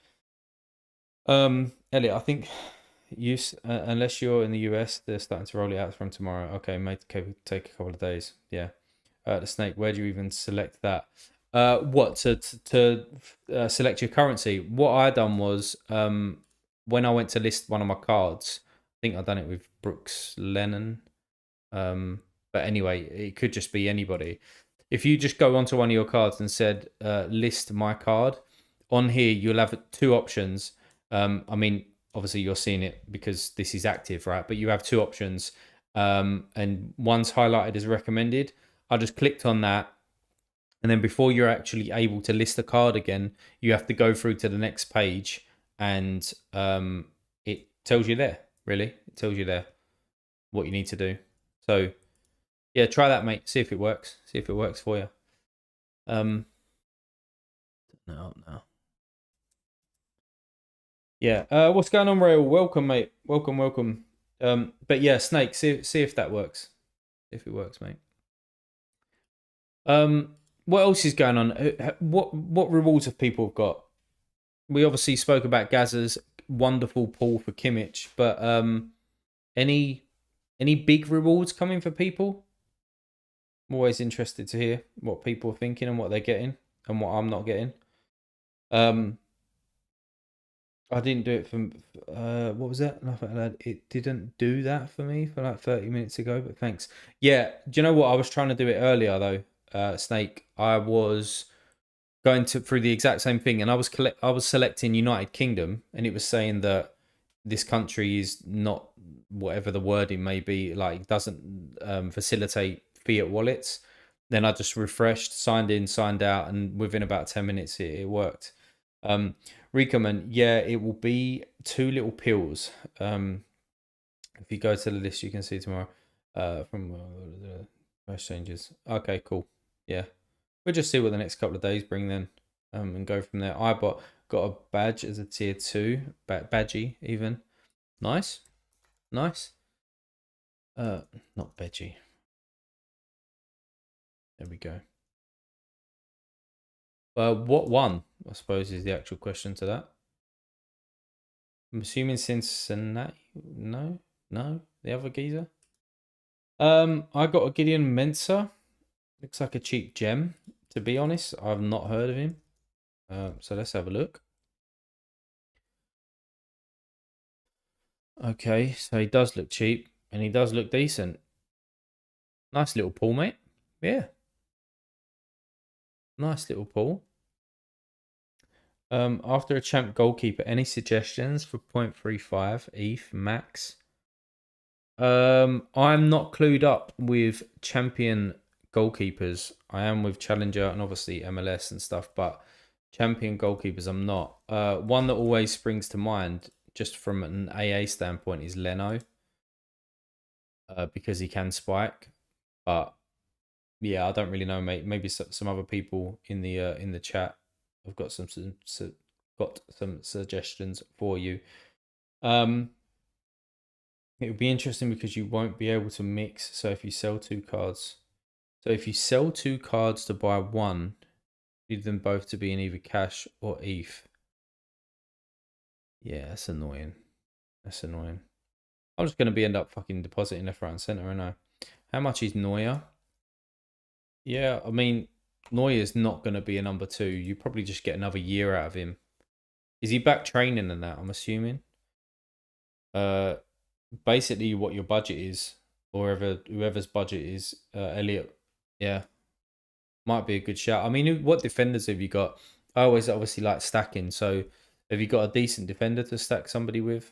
Elliot, I think unless you're in the US, they're starting to roll it out from tomorrow. Okay, may take a couple of days. Yeah. The snake. Where do you even select that? What to select your currency? What I done was when I went to list one of my cards. I think I done it with Brooks Lennon. But anyway, it could just be anybody. if you just go onto one of your cards and said list my card, on here you'll have two options. I mean, obviously you're seeing it because this is active, right? But you have two options, and one's highlighted as recommended. I just clicked on that, and then before you're actually able to list the card again, you have to go through to the next page, and it tells you there. Really, it tells you there what you need to do. So yeah, try that, mate. See if it works. See if it works for you. No. Yeah. What's going on, Rail? Welcome, mate. Welcome. But yeah, Snake. See if that works. If it works, mate. What else is going on? What rewards have people got? We obviously spoke about Gazza's wonderful pull for Kimmich, but any big rewards coming for people? I'm always interested to hear what people are thinking and what they're getting and what I'm not getting. I didn't do it for what was that? Nothing. It didn't do that for me for like 30 minutes ago, but thanks. Yeah, do you know what? I was trying to do it earlier though, Snake. I was going through the exact same thing, and I was selecting United Kingdom, and it was saying that this country is not, whatever the wording may be, like doesn't facilitate fiat wallets. Then I just refreshed, signed in, signed out, and within about 10 minutes it worked. Recommend, yeah, it will be 2 little pills. If you go to the list, you can see tomorrow. From the price changes. Okay, cool. Yeah, we'll just see what the next couple of days bring then, and go from there. I got a badge as a tier 2, badgie even. Nice. Not badgie. There we go. What one, I suppose, is the actual question to that. I'm assuming Cincinnati. No, the other geezer. I got a Gideon Mensah. Looks like a cheap gem. To be honest, I've not heard of him. So let's have a look. Okay, so he does look cheap and he does look decent. Nice little pull, mate. Yeah. Nice little pull. After a champ goalkeeper, any suggestions for 0.35 ETH max? I'm not clued up with champion goalkeepers. I am with Challenger and obviously MLS and stuff, but champion goalkeepers I'm not. One that always springs to mind, just from an AA standpoint, is Leno. Because he can spike. But yeah, I don't really know, mate. Maybe some other people in the chat have got some suggestions for you. It would be interesting because you won't be able to mix. So if you sell 2 cards, to buy one, need them both to be in either cash or ETH. Yeah, that's annoying. I'm just going to end up fucking depositing left, right, and center, aren't I? How much is Neuer? Yeah, I mean, Neuer's not going to be a number 2. You probably just get another year out of him. Is he back training and that, I'm assuming? Basically what your budget is, or whoever's budget is, Elliot. Yeah. Might be a good shout. I mean, what defenders have you got? I always obviously like stacking, so have you got a decent defender to stack somebody with?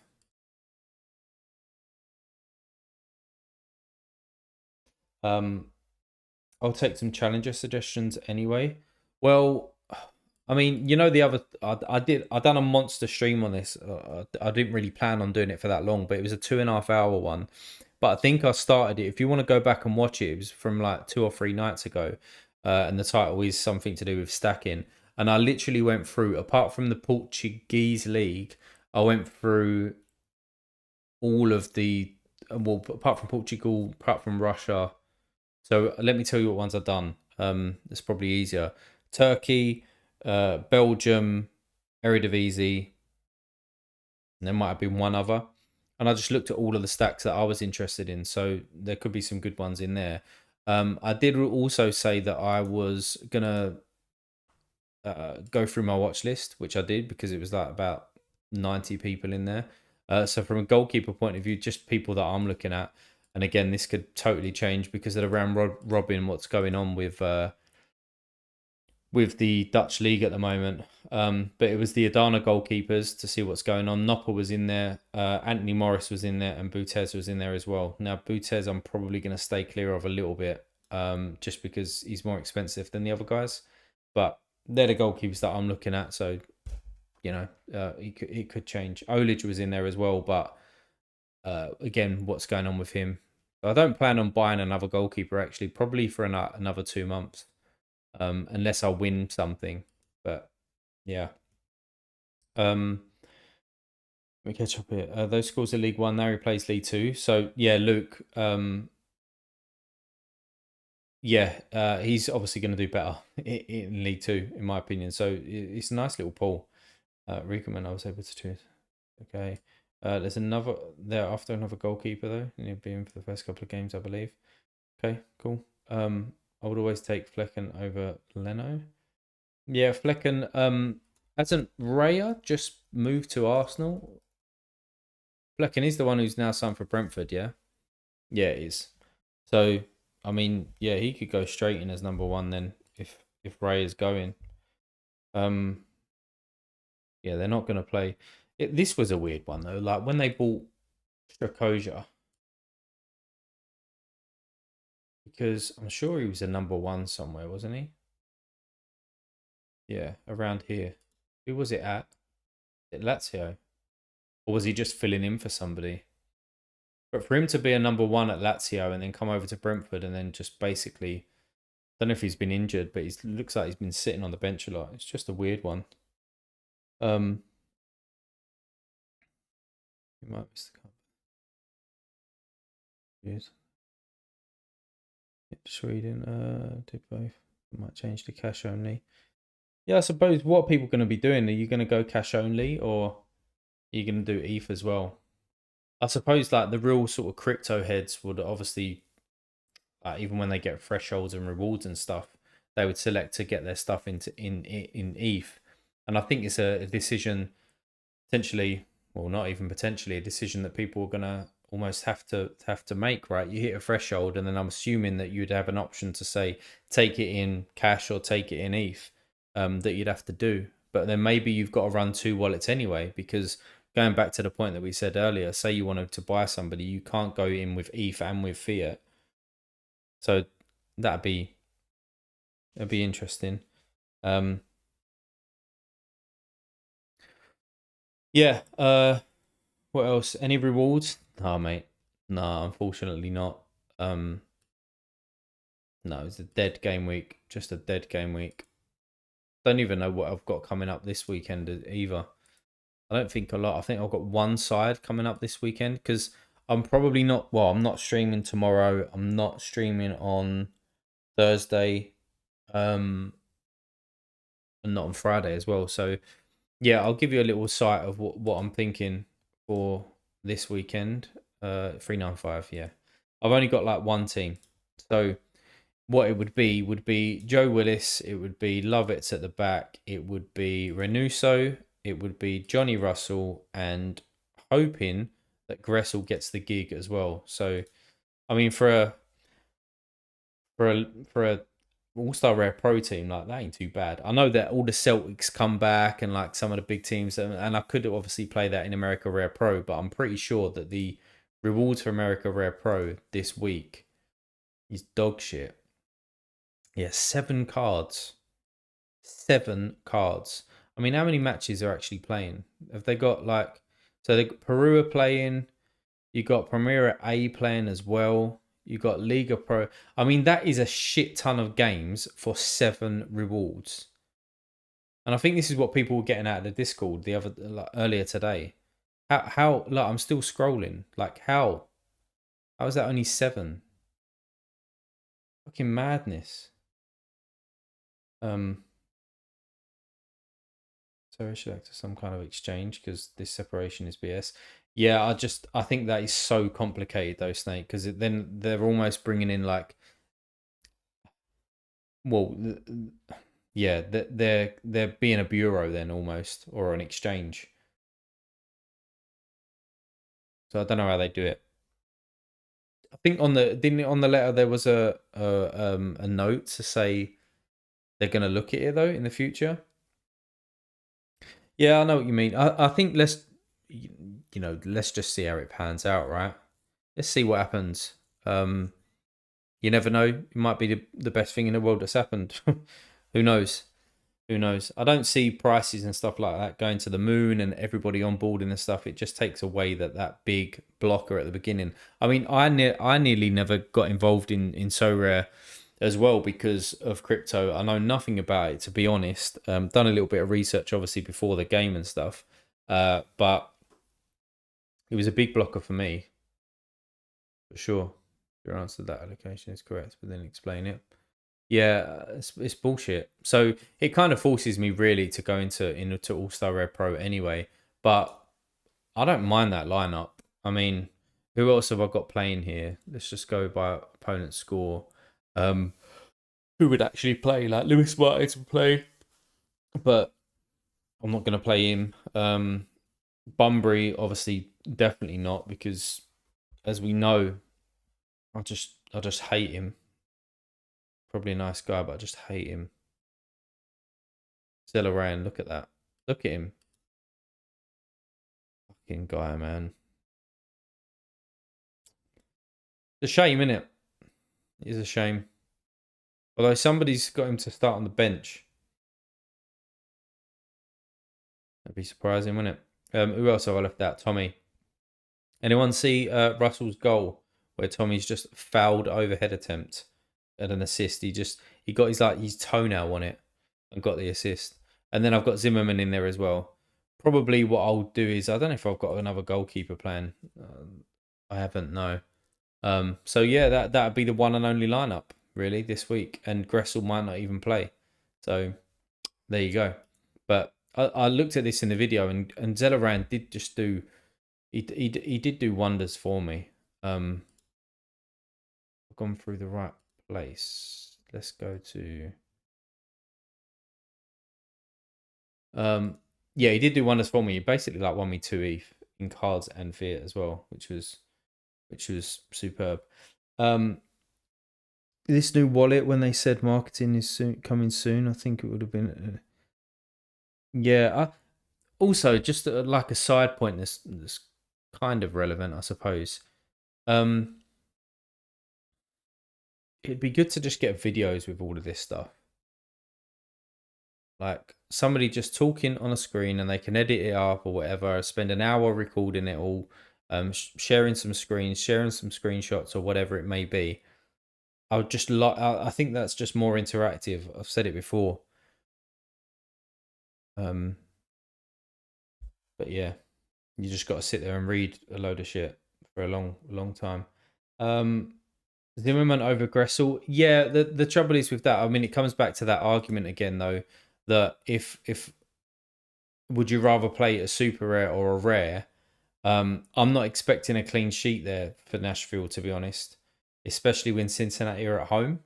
I'll take some challenger suggestions anyway. Well, I mean, you know, I done a monster stream on this. I didn't really plan on doing it for that long, but it was a 2.5 hour one. But I think I started it. If you want to go back and watch it, it was from like 2 or 3 nights ago. And the title is something to do with stacking. And I literally went through, apart from the Portuguese league, I went through all of the, well, apart from Portugal, apart from Russia. So let me tell you what ones I've done. It's probably easier. Turkey, Belgium, Eredivisie, and there might have been one other. And I just looked at all of the stacks that I was interested in. So there could be some good ones in there. I did also say that I was going to go through my watch list, which I did because it was like about 90 people in there. So from a goalkeeper point of view, just people that I'm looking at. And again, this could totally change because of the round robin, what's going on with with the Dutch league at the moment. But it was the Adana goalkeepers to see what's going on. Nopper was in there, Anthony Morris was in there, and Boutez was in there as well. Now Boutez, I'm probably going to stay clear of a little bit, just because he's more expensive than the other guys. But they're the goalkeepers that I'm looking at. So it could change. Olic was in there as well, but again, what's going on with him? I don't plan on buying another goalkeeper actually, probably for another 2 months, unless I win something. But yeah, let me catch up here. Those scores are League One. Now he plays League Two. So yeah, Luke. He's obviously going to do better in League Two, in my opinion. So it's a nice little pool. Recommend I was able to choose. Okay. There's another there after another goalkeeper though. And he'll be in for the first couple of games, I believe. Okay, cool. I would always take Flecken over Leno. Yeah, Flecken. Hasn't Raya just moved to Arsenal? Flecken is the one who's now signed for Brentford, yeah? Yeah, it is. So, I mean, yeah, he could go straight in as number one then if Ray is going. Yeah, they're not going to play. This was a weird one though. Like when they bought Strakoja, because I'm sure he was a number one somewhere, wasn't he? Yeah, around here. Who was it at? Is it Lazio? Or was he just filling in for somebody? But for him to be a number one at Lazio and then come over to Brentford and then just basically, I don't know if he's been injured, but he looks like he's been sitting on the bench a lot. It's just a weird one. He might miss the cup. Yes. Sweden, did both. Might change to cash only. Yeah, I suppose what are people going to be doing? Are you going to go cash only or are you going to do ETH as well? I suppose like the real sort of crypto heads would obviously, even when they get thresholds and rewards and stuff, they would select to get their stuff in ETH. And I think it's a decision potentially, well, not even potentially, a decision that people are gonna almost have to make, right? You hit a threshold, and then I'm assuming that you'd have an option to say take it in cash or take it in ETH, that you'd have to do. But then maybe you've got to run two wallets anyway, because going back to the point that we said earlier, say you wanted to buy somebody, you can't go in with ETH and with fiat. So that'd be interesting. Yeah. What else? Any rewards? Nah, mate. Nah, unfortunately not. No, it's a dead game week. Just a dead game week. Don't even know what I've got coming up this weekend either. I don't think a lot. I think I've got one side coming up this weekend because I'm probably not. Well, I'm not streaming tomorrow. I'm not streaming on Thursday. And not on Friday as well. So yeah, I'll give you a little sight of what I'm thinking for this weekend. 395, yeah. I've only got like one team. So what it would be Joe Willis, it would be Lovitz at the back, it would be Renuso, it would be Johnny Russell, and hoping that Gressel gets the gig as well. So I mean for a all-star rare pro team, like that ain't too bad. I know that all the Celtics come back and like some of the big teams, and I could obviously play that in America Rare Pro, but I'm pretty sure that the rewards for America Rare Pro this week is dog shit. Yeah, 7 cards. 7 cards. I mean, how many matches are actually playing? Have they got like, so they got Peru are playing, you got Premier A playing as well. You got Liga Pro. I mean, that is a shit ton of games for 7 rewards. And I think this is what people were getting out of the Discord earlier today. How like I'm still scrolling. Like how is that only 7? Fucking madness. So I should act as some kind of exchange because this separation is BS. Yeah, I think that is so complicated though, Snake, because then they're almost bringing in like, well, yeah, they're being a bureau then almost, or an exchange. So I don't know how they do it. I think on the letter there was a note to say they're going to look at it though in the future. Yeah, I know what you mean. I think let's just see how it pans out, right? Let's see what happens. You never know. It might be the best thing in the world that's happened. Who knows? Who knows? I don't see prices and stuff like that going to the moon and everybody on board and stuff. It just takes away that big blocker at the beginning. I mean, I nearly never got involved in Sorare as well because of crypto. I know nothing about it, to be honest. Done a little bit of research, obviously, before the game and stuff. But it was a big blocker for me, for sure. Your answer to that allocation is correct, but then explain it. Yeah, it's bullshit. So it kind of forces me really to go into All Star Red Pro anyway. But I don't mind that lineup. I mean, who else have I got playing here? Let's just go by opponent score. Who would actually play? Like Lewis Martins would play, but I'm not going to play him. Bunbury, obviously, definitely not, because as we know, I just hate him. Probably a nice guy, but I just hate him. Sorare, look at that. Look at him. Fucking guy, man. It's a shame, innit? It is a shame. Although somebody's got him to start on the bench. That'd be surprising, wouldn't it? Who else have I left out? Tommy. Anyone see Russell's goal where Tommy's just fouled overhead attempt at an assist? He got his toenail on it and got the assist. And then I've got Zimmerman in there as well. Probably what I'll do is, I don't know if I've got another goalkeeper plan. I haven't, no. So yeah, that'd be the one and only lineup really this week, and Gressel might not even play. So there you go. But I looked at this in the video, and Zelleran did just do he did do wonders for me. I've gone through the right place. Let's go to yeah, he did do wonders for me. He basically like won me 2 ETH in cards and fiat as well, which was superb. This new wallet, when they said marketing is coming soon, I think it would have been yeah. Also, just like a side point that's kind of relevant, I suppose. It'd be good to just get videos with all of this stuff. Like somebody just talking on a screen, and they can edit it up or whatever. Spend an hour recording it all, sharing some screens, sharing some screenshots, or whatever it may be. I would just like. I think that's just more interactive. I've said it before. But yeah, you just got to sit there and read a load of shit for a long time. Zimmerman over Gressel. Yeah, the trouble is with that. I mean, it comes back to that argument again, though, that if would you rather play a super rare or a rare? I'm not expecting a clean sheet there for Nashville, to be honest, especially when Cincinnati are at home.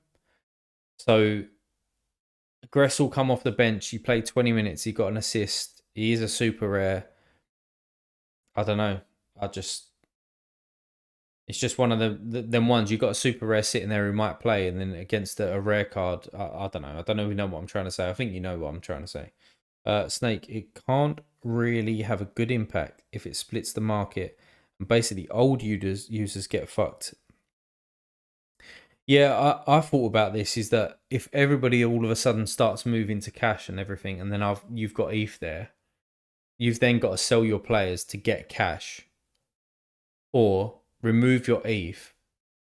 So Gressel come off the bench. He played 20 minutes. He got an assist. He is a super rare. I don't know. It's just one of them ones. You got a super rare sitting there who might play, and then against a rare card, I don't know. I don't know if you know what I'm trying to say. I think you know what I'm trying to say. Snake, it can't really have a good impact if it splits the market, and basically old users get fucked. Yeah, I thought about this. Is that if everybody all of a sudden starts moving to cash and everything, and then you've got ETH there, you've then got to sell your players to get cash, or remove your ETH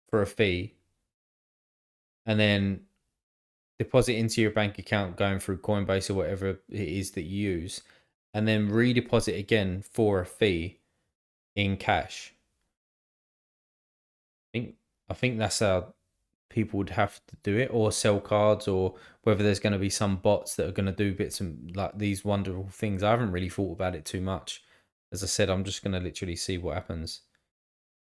for a fee, and then deposit into your bank account going through Coinbase or whatever it is that you use, and then redeposit again for a fee in cash. I think that's how people would have to do it, or sell cards, or whether there's going to be some bots that are going to do bits and like these wonderful things. I haven't really thought about it too much. As I said, I'm just going to literally see what happens.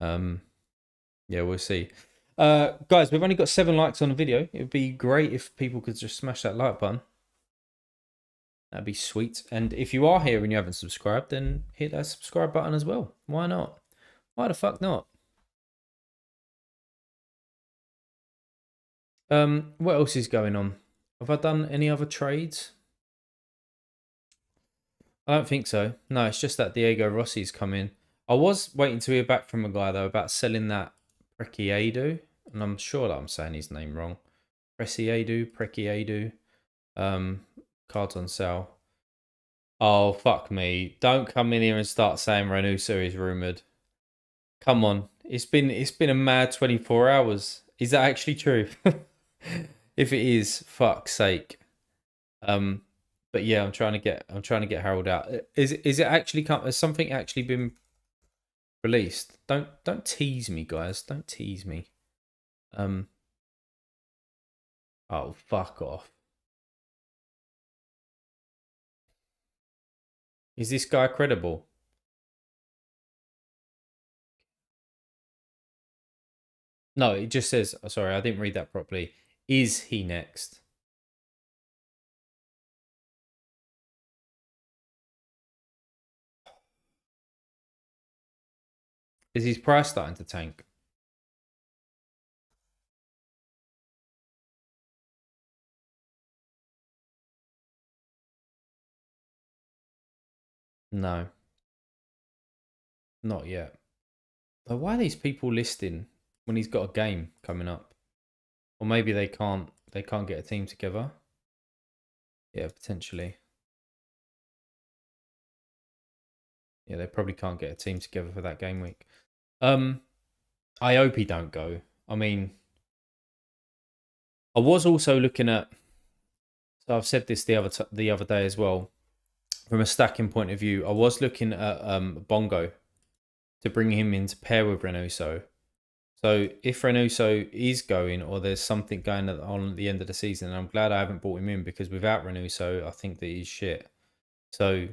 Yeah, we'll see. Guys, we've only got 7 likes on the video. It would be great if people could just smash that like button. That'd be sweet. And if you are here and you haven't subscribed, then hit that subscribe button as well. Why not? Why the fuck not? What else is going on? Have I done any other trades? I don't think so. No, it's just that Diego Rossi's come in. I was waiting to hear back from a guy though about selling that Preciedu, and I'm sure that I'm saying his name wrong. Preciedu. Cards on sale. Oh fuck me! Don't come in here and start saying Renuso is rumored. Come on, it's been a mad 24 hours. Is that actually true? If it is, fuck's sake. Um, but yeah, I'm trying to get Harold out. Is it actually has something actually been released? Don't tease me, guys. Don't tease me. Oh fuck off. Is this guy credible? No, it just says. Oh, sorry, I didn't read that properly. Is he next? Is his price starting to tank? No, not yet. But why are these people listing when he's got a game coming up? Or maybe they can't get a team together. Yeah, potentially. Yeah, they probably can't get a team together for that game week. I hope he don't go. I mean, I was also looking at. So I've said this the other day as well. From a stacking point of view, I was looking at Bongo to bring him in to pair with Renuso. So if Renuso is going, or there's something going on at the end of the season, and I'm glad I haven't brought him in because without Renuso, I think that he's shit. So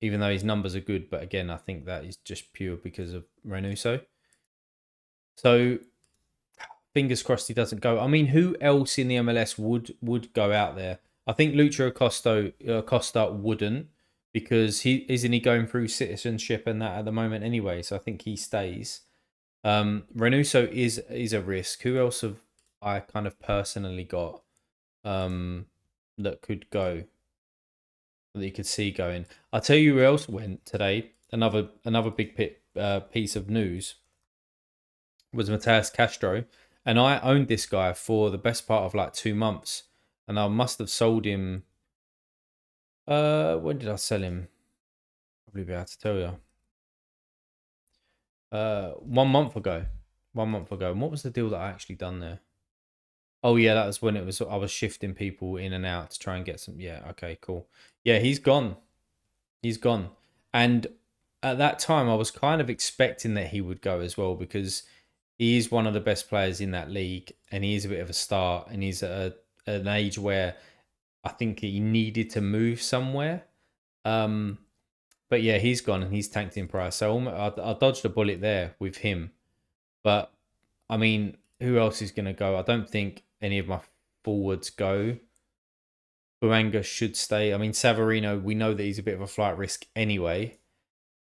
even though his numbers are good, but again, I think that is just pure because of Renuso. So fingers crossed he doesn't go. I mean, who else in the MLS would go out there? I think Lucho Acosta wouldn't because he isn't he going through citizenship and that at the moment anyway. So I think he stays. Renuso is a risk. Who else have I kind of personally got that could go that you could see going? I'll tell you who else went today. Another big piece of news was Mateus Castro, and I owned this guy for the best part of like 2 months, and I must have sold him. When did I sell him? Probably be able to tell you. 1 month ago. 1 month ago. And what was the deal that I actually done there? Oh yeah, that was when it was. I was shifting people in and out to try and get some. Yeah, okay, cool. Yeah, he's gone. He's gone. And at that time, I was kind of expecting that he would go as well because he is one of the best players in that league, and he is a bit of a star, and he's at an age where I think he needed to move somewhere. Um, but yeah, he's gone and he's tanked in price. So I dodged a bullet there with him. But I mean, who else is going to go? I don't think any of my forwards go. Buanga should stay. I mean, Savarino, we know that he's a bit of a flight risk anyway.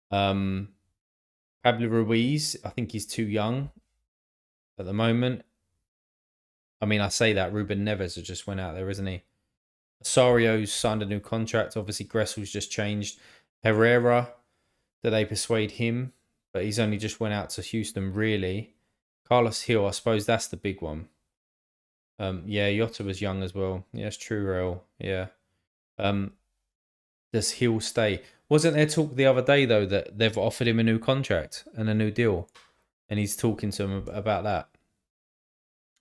Um, Pablo Ruiz, I think he's too young at the moment. I mean, I say that Ruben Neves has just went out there, isn't he? Sario's signed a new contract. Obviously, Gressel's just changed. Herrera, did they persuade him? But he's only just went out to Houston, really. Carlos Hill, I suppose that's the big one. Yeah, Yotta was young as well. Yeah, it's true, Real. Yeah. Does Hill stay? Wasn't there talk the other day though that they've offered him a new contract and a new deal, and he's talking to them about that,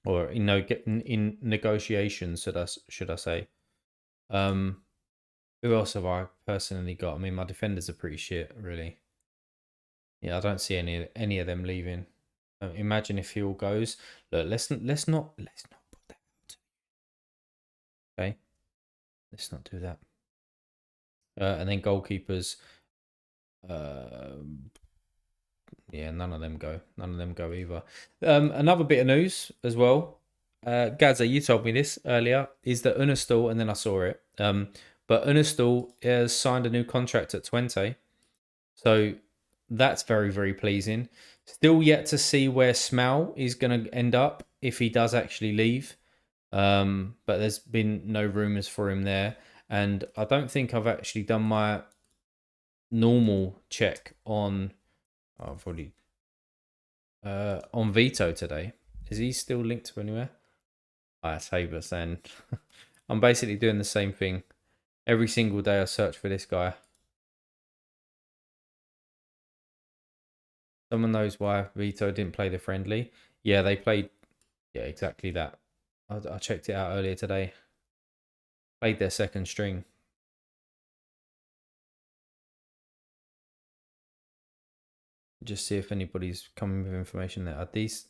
or getting in negotiations? Should I say? Who else have I personally got? I mean, my defenders are pretty shit, really. Yeah, I don't see any of them leaving. Imagine if he all goes. Look, let's not put that out. Okay, let's not do that. And then goalkeepers. Yeah, none of them go. None of them go either. Another bit of news as well. Gaza, you told me this earlier. Is that Unastal, and then I saw it. But Unastal has signed a new contract at 20. So that's very, very pleasing. Still yet to see where Smell is going to end up if he does actually leave. But there's been no rumours for him there. And I don't think I've actually done my normal check on. Oh, I've already on Vito today. Is he still linked to anywhere? That's Habus, and I'm basically doing the same thing every single day. I search for this guy. Someone knows why Vito didn't play the friendly. Yeah, they played. Yeah, exactly that. I checked it out earlier today. Played their second string. Just see if anybody's coming with information there. These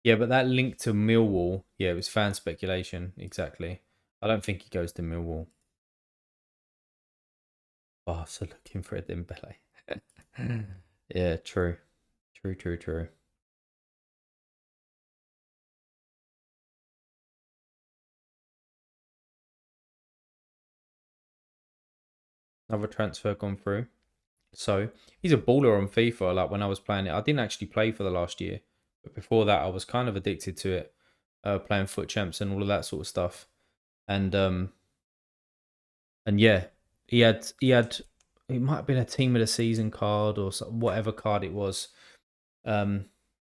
yeah, but that link to Millwall, yeah, it was fan speculation. Exactly. I don't think he goes to Millwall. Oh, so looking for a Dembele. Yeah, true. True. Another transfer gone through. So he's a baller on FIFA. Like when I was playing it, I didn't actually play for the last year, but before that, I was kind of addicted to it, playing foot champs and all of that sort of stuff. And and yeah, he had it might have been a team of the season card or whatever card it was. He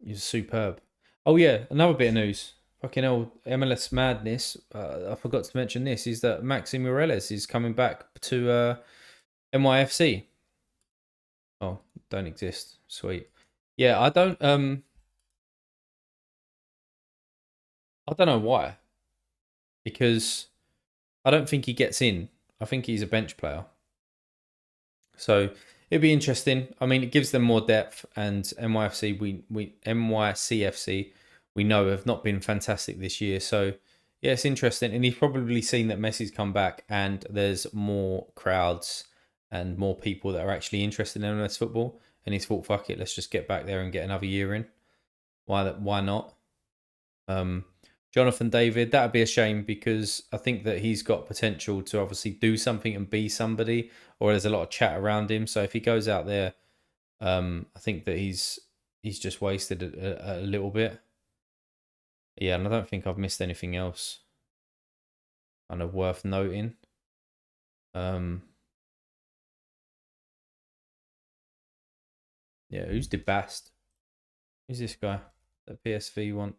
was superb. Oh yeah, another bit of news. Fucking hell, MLS madness. I forgot to mention this is that Maxi Morales is coming back to NYFC. Oh, don't exist. Sweet. Yeah, I don't know why. Because I don't think he gets in. I think he's a bench player. So it'd be interesting. I mean, it gives them more depth, and NYFC we NYCFC we know have not been fantastic this year. So yeah, it's interesting. And he's probably seen that Messi's come back and there's more crowds and more people that are actually interested in MLS football. And he's thought, fuck it, let's just get back there and get another year in. Why not? Um, Jonathan David, that'd be a shame because I think that he's got potential to obviously do something and be somebody, or there's a lot of chat around him. So if he goes out there, I think that he's just wasted a little bit. Yeah, and I don't think I've missed anything else kind of worth noting. Um, yeah, who's the best? Who's this guy? The PSV one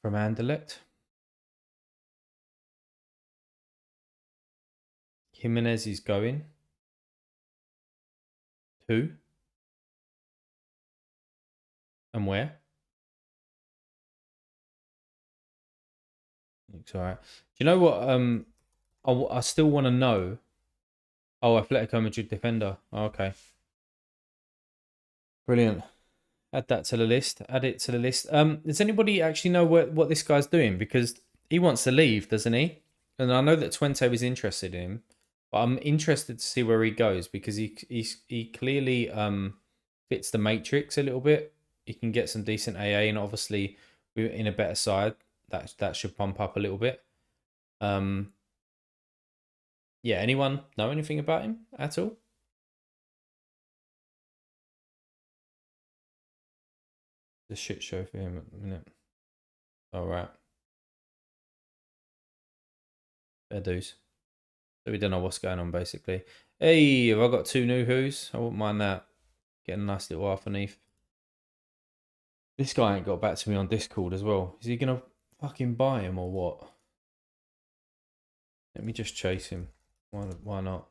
from Anderlecht. Jimenez is going. Who and where? Looks alright. Do you know what? I still want to know. Oh, Atletico Madrid defender. Oh, okay, brilliant. Add that to the list. Add it to the list. Does anybody actually know what this guy's doing? Because he wants to leave, doesn't he? And I know that Twente was interested in him, but I'm interested to see where he goes because he clearly fits the matrix a little bit. He can get some decent AA, and obviously in a better side, that should pump up a little bit. Um, yeah. Anyone know anything about him at all? The shit show for him at the minute. All right, fair dues. So we don't know what's going on basically. Hey, have I got two new who's? I wouldn't mind that. Getting a nice little half underneath. This guy ain't got back to me on Discord as well. Is he gonna fucking buy him or what? Let me just chase him. Why not?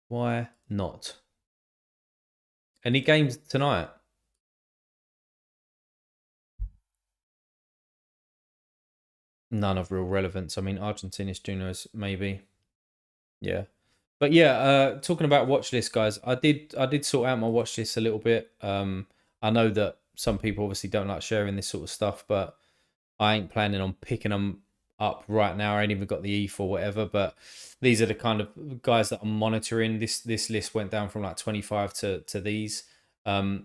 Why not? Any games tonight? None of real relevance. I mean, Argentinos Juniors maybe. Yeah. But yeah, talking about watchlist, guys, I did sort out my watchlist a little bit. I know that some people obviously don't like sharing this sort of stuff, but I ain't planning on picking them up right now. I ain't even got the ETH or whatever, but these are the kind of guys that I'm monitoring. This list went down from like 25 to these. I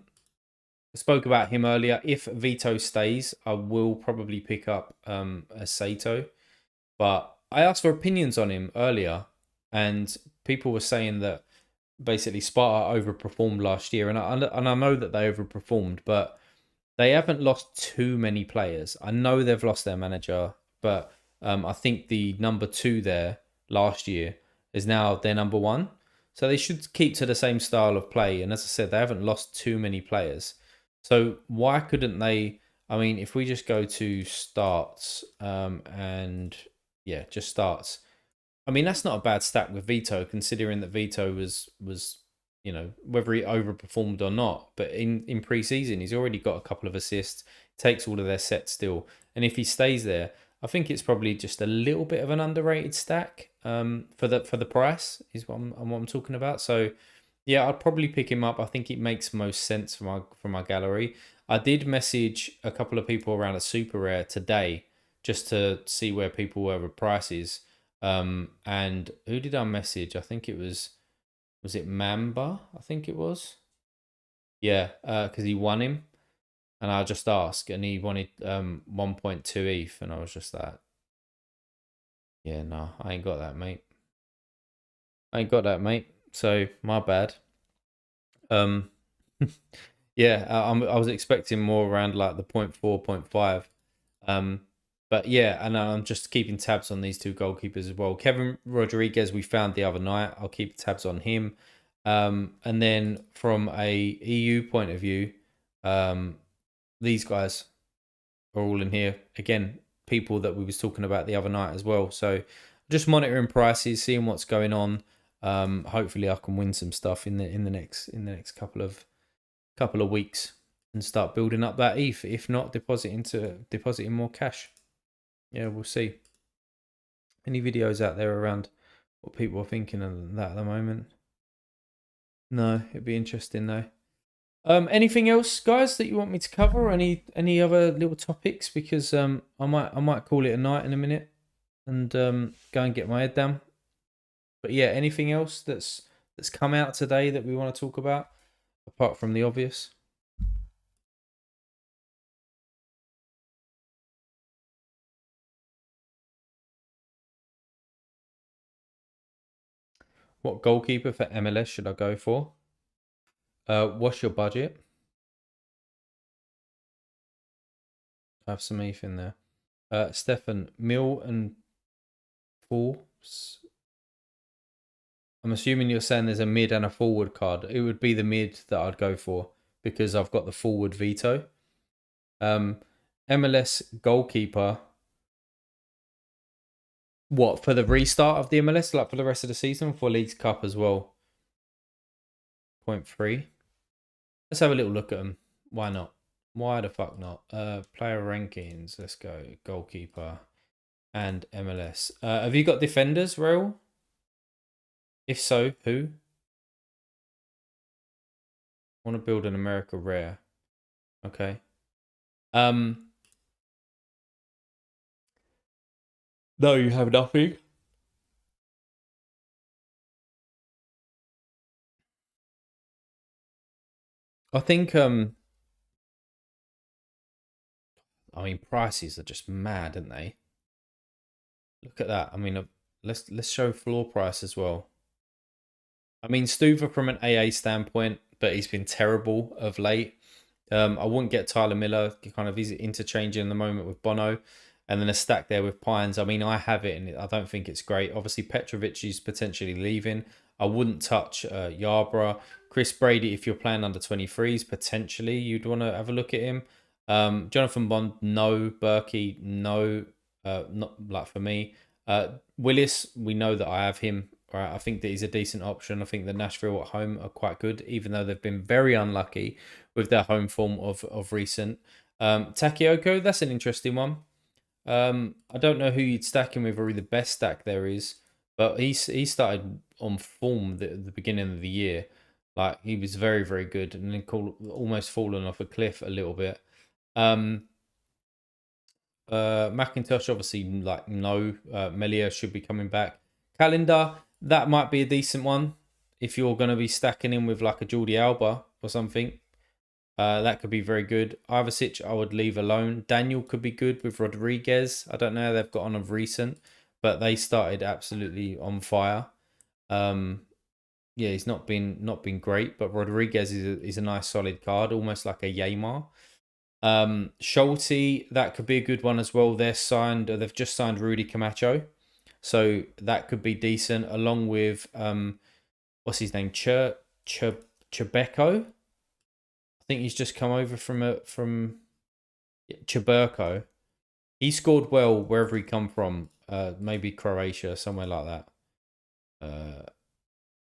spoke about him earlier. If Vito stays, I will probably pick up a Sato. But I asked for opinions on him earlier, and people were saying that basically Sparta overperformed last year, and I know that they overperformed, but they haven't lost too many players. I know they've lost their manager, but I think the number 2 there last year is now their number 1. So they should keep to the same style of play. And as I said, they haven't lost too many players. So why couldn't they? I mean, if we just go to starts and yeah, just starts. I mean, that's not a bad stack with Vito, considering that Vito was whether he overperformed or not. But in preseason, he's already got a couple of assists, takes all of their sets still, and if he stays there, I think it's probably just a little bit of an underrated stack for the price is what I'm talking about. So yeah, I'd probably pick him up. I think it makes most sense for my gallery. I did message a couple of people around a super rare today just to see where people were with prices. And who did I message? I think it was it Mamba? I think it was. Yeah, because he won him, and I just asked, and he wanted 1.2 ETH, and I was just like, yeah, no, I ain't got that, mate. I ain't got that, mate. So my bad. Um, yeah, I was expecting more around like the 0.4, 0.5. But yeah, and I'm just keeping tabs on these two goalkeepers as well. Kevin Rodriguez, we found the other night. I'll keep tabs on him. And then from a EU point of view, these guys are all in here again. People that we was talking about the other night as well. So just monitoring prices, seeing what's going on. Hopefully, I can win some stuff in the next couple of weeks and start building up that ETH. If not, depositing more cash. Yeah, we'll see. Any videos out there around what people are thinking of that at the moment? No, it'd be interesting though. Anything else, guys, that you want me to cover? Any other little topics? Because I might call it a night in a minute and go and get my head down. But yeah, anything else that's come out today that we want to talk about apart from the obvious? What goalkeeper for MLS should I go for? What's your budget? Have some ETH in there. Stefan, Mill and Forbes. I'm assuming you're saying there's a mid and a forward card. It would be the mid that I'd go for because I've got the forward veto. MLS goalkeeper. What, for the restart of the MLS, like for the rest of the season, for Leagues Cup as well? 0.3. Let's have a little look at them. Why not? Why the fuck not? Player rankings. Let's go. Goalkeeper and MLS. Have you got defenders, Rail? If so, who? Want to build an America rare. Okay. No, you have nothing. I think I mean prices are just mad, aren't they? Look at that. I mean, let's show floor price as well. I mean, Stuver from an AA standpoint, but he's been terrible of late. I wouldn't get Tyler Miller, kind of he's interchanging in the moment with Bono, and then a stack there with Pines. I mean, I have it, and I don't think it's great. Obviously, Petrovic is potentially leaving. I wouldn't touch Yarborough. Chris Brady, if you're playing under 23s, potentially you'd want to have a look at him. Jonathan Bond, no. Berkey, no. Not like for me. Willis, we know that I have him. Right, I think that he's a decent option. I think the Nashville at home are quite good, even though they've been very unlucky with their home form of recent. Takioko, that's an interesting one. I don't know who you'd stack him with or who the best stack there is, but he started on form the beginning of the year. Like he was very, very good and then almost fallen off a cliff a little bit. McIntosh, obviously, like no. Melia should be coming back. Calendar, that might be a decent one if you're going to be stacking in with like a Jordi Alba or something. That could be very good. Ivasic, I would leave alone. Daniel could be good with Rodriguez. I don't know how they've got on of recent, but they started absolutely on fire. yeah, he's not been great, but Rodriguez is a nice solid card, almost like a Yeimar. Schulte, that could be a good one as well. They've just signed Rudy Camacho, so that could be decent. Along with what's his name, Chebeco. I think he's just come over from Cheberko. He scored well wherever he come from. Maybe Croatia, somewhere like that.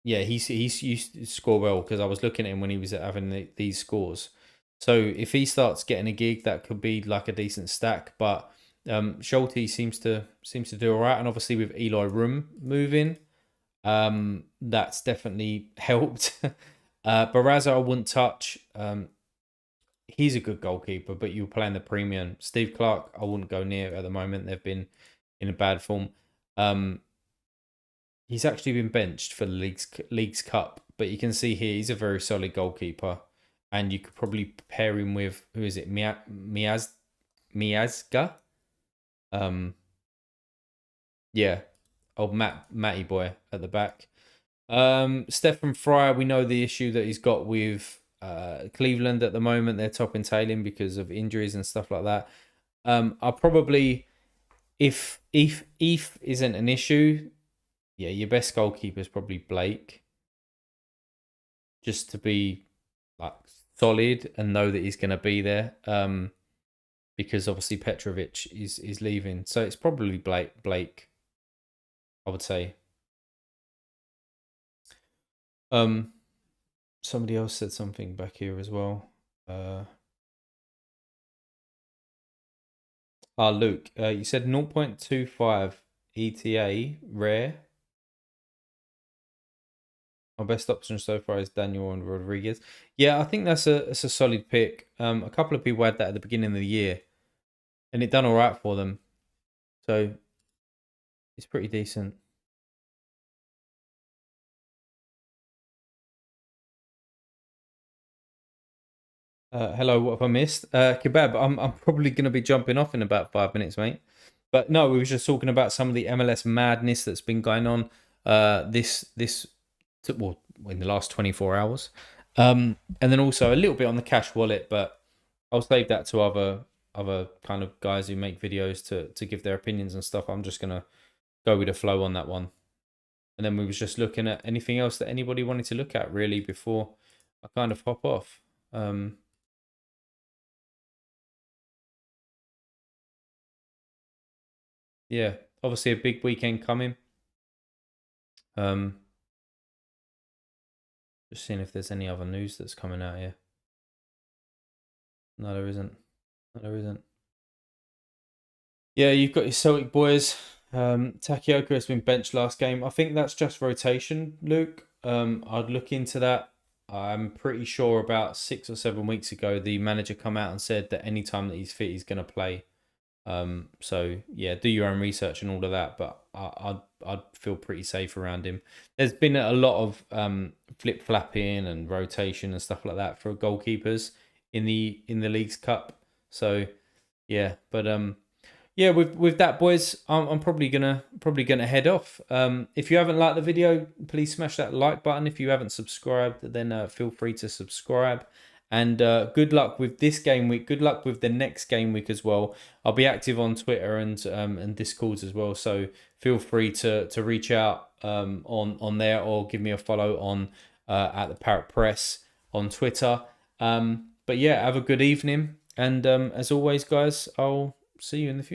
Yeah, he's used to score well because I was looking at him when he was having these scores. So if he starts getting a gig, that could be like a decent stack. But Schulte seems to do all right, and obviously with Eloy Room moving, that's definitely helped. Barraza I wouldn't touch. He's a good goalkeeper, but you're playing the premium. Steve Clark I wouldn't go near at the moment. They've been in a bad form. He's actually been benched for the League's Cup, but you can see here he's a very solid goalkeeper, and you could probably pair him with, who is it, Miazga? Yeah, old Matty boy at the back. Stephen Fry, we know the issue that he's got with Cleveland at the moment. They're top and tailing because of injuries and stuff like that. I'll probably, if isn't an issue, yeah, your best goalkeeper is probably Blake. Just to be like solid and know that he's going to be there. Because obviously Petrovic is leaving, so it's probably Blake. I would say. Somebody else said something back here as well. Luke, you said 0.25 ETA rare. Our best option so far is Daniel and Rodriguez. Yeah, I think that's a solid pick. A couple of people had that at the beginning of the year, and it done all right for them. So it's pretty decent. Hello, what have I missed? Kebab, I'm probably going to be jumping off in about 5 minutes, mate. But no, we were just talking about some of the MLS madness that's been going on well, in the last 24 hours. And then also a little bit on the cash wallet, but I'll save that to other kind of guys who make videos to give their opinions and stuff. I'm just gonna go with the flow on that one. And then we was just looking at anything else that anybody wanted to look at really before I kind of hop off. Yeah, obviously a big weekend coming. Just seeing if there's any other news that's coming out here. No, there isn't. No, there isn't. Yeah, you've got your Celtic boys. Takayoko has been benched last game. I think that's just rotation, Luke. I'd look into that. I'm pretty sure about 6 or 7 weeks ago, the manager come out and said that anytime that he's fit, he's going to play. So yeah, do your own research and all of that, but I'd feel pretty safe around him. There's been a lot of flip flapping and rotation and stuff like that for goalkeepers in the League's Cup. So yeah, but yeah, with that, boys, I'm probably gonna head off. If you haven't liked the video, please smash that like button. If you haven't subscribed, then feel free to subscribe. And good luck with this game week. Good luck with the next game week as well. I'll be active on Twitter and Discords as well. So feel free to reach out on there or give me a follow on at the Parrot Press on Twitter. But yeah, have a good evening. And as always, guys, I'll see you in the future.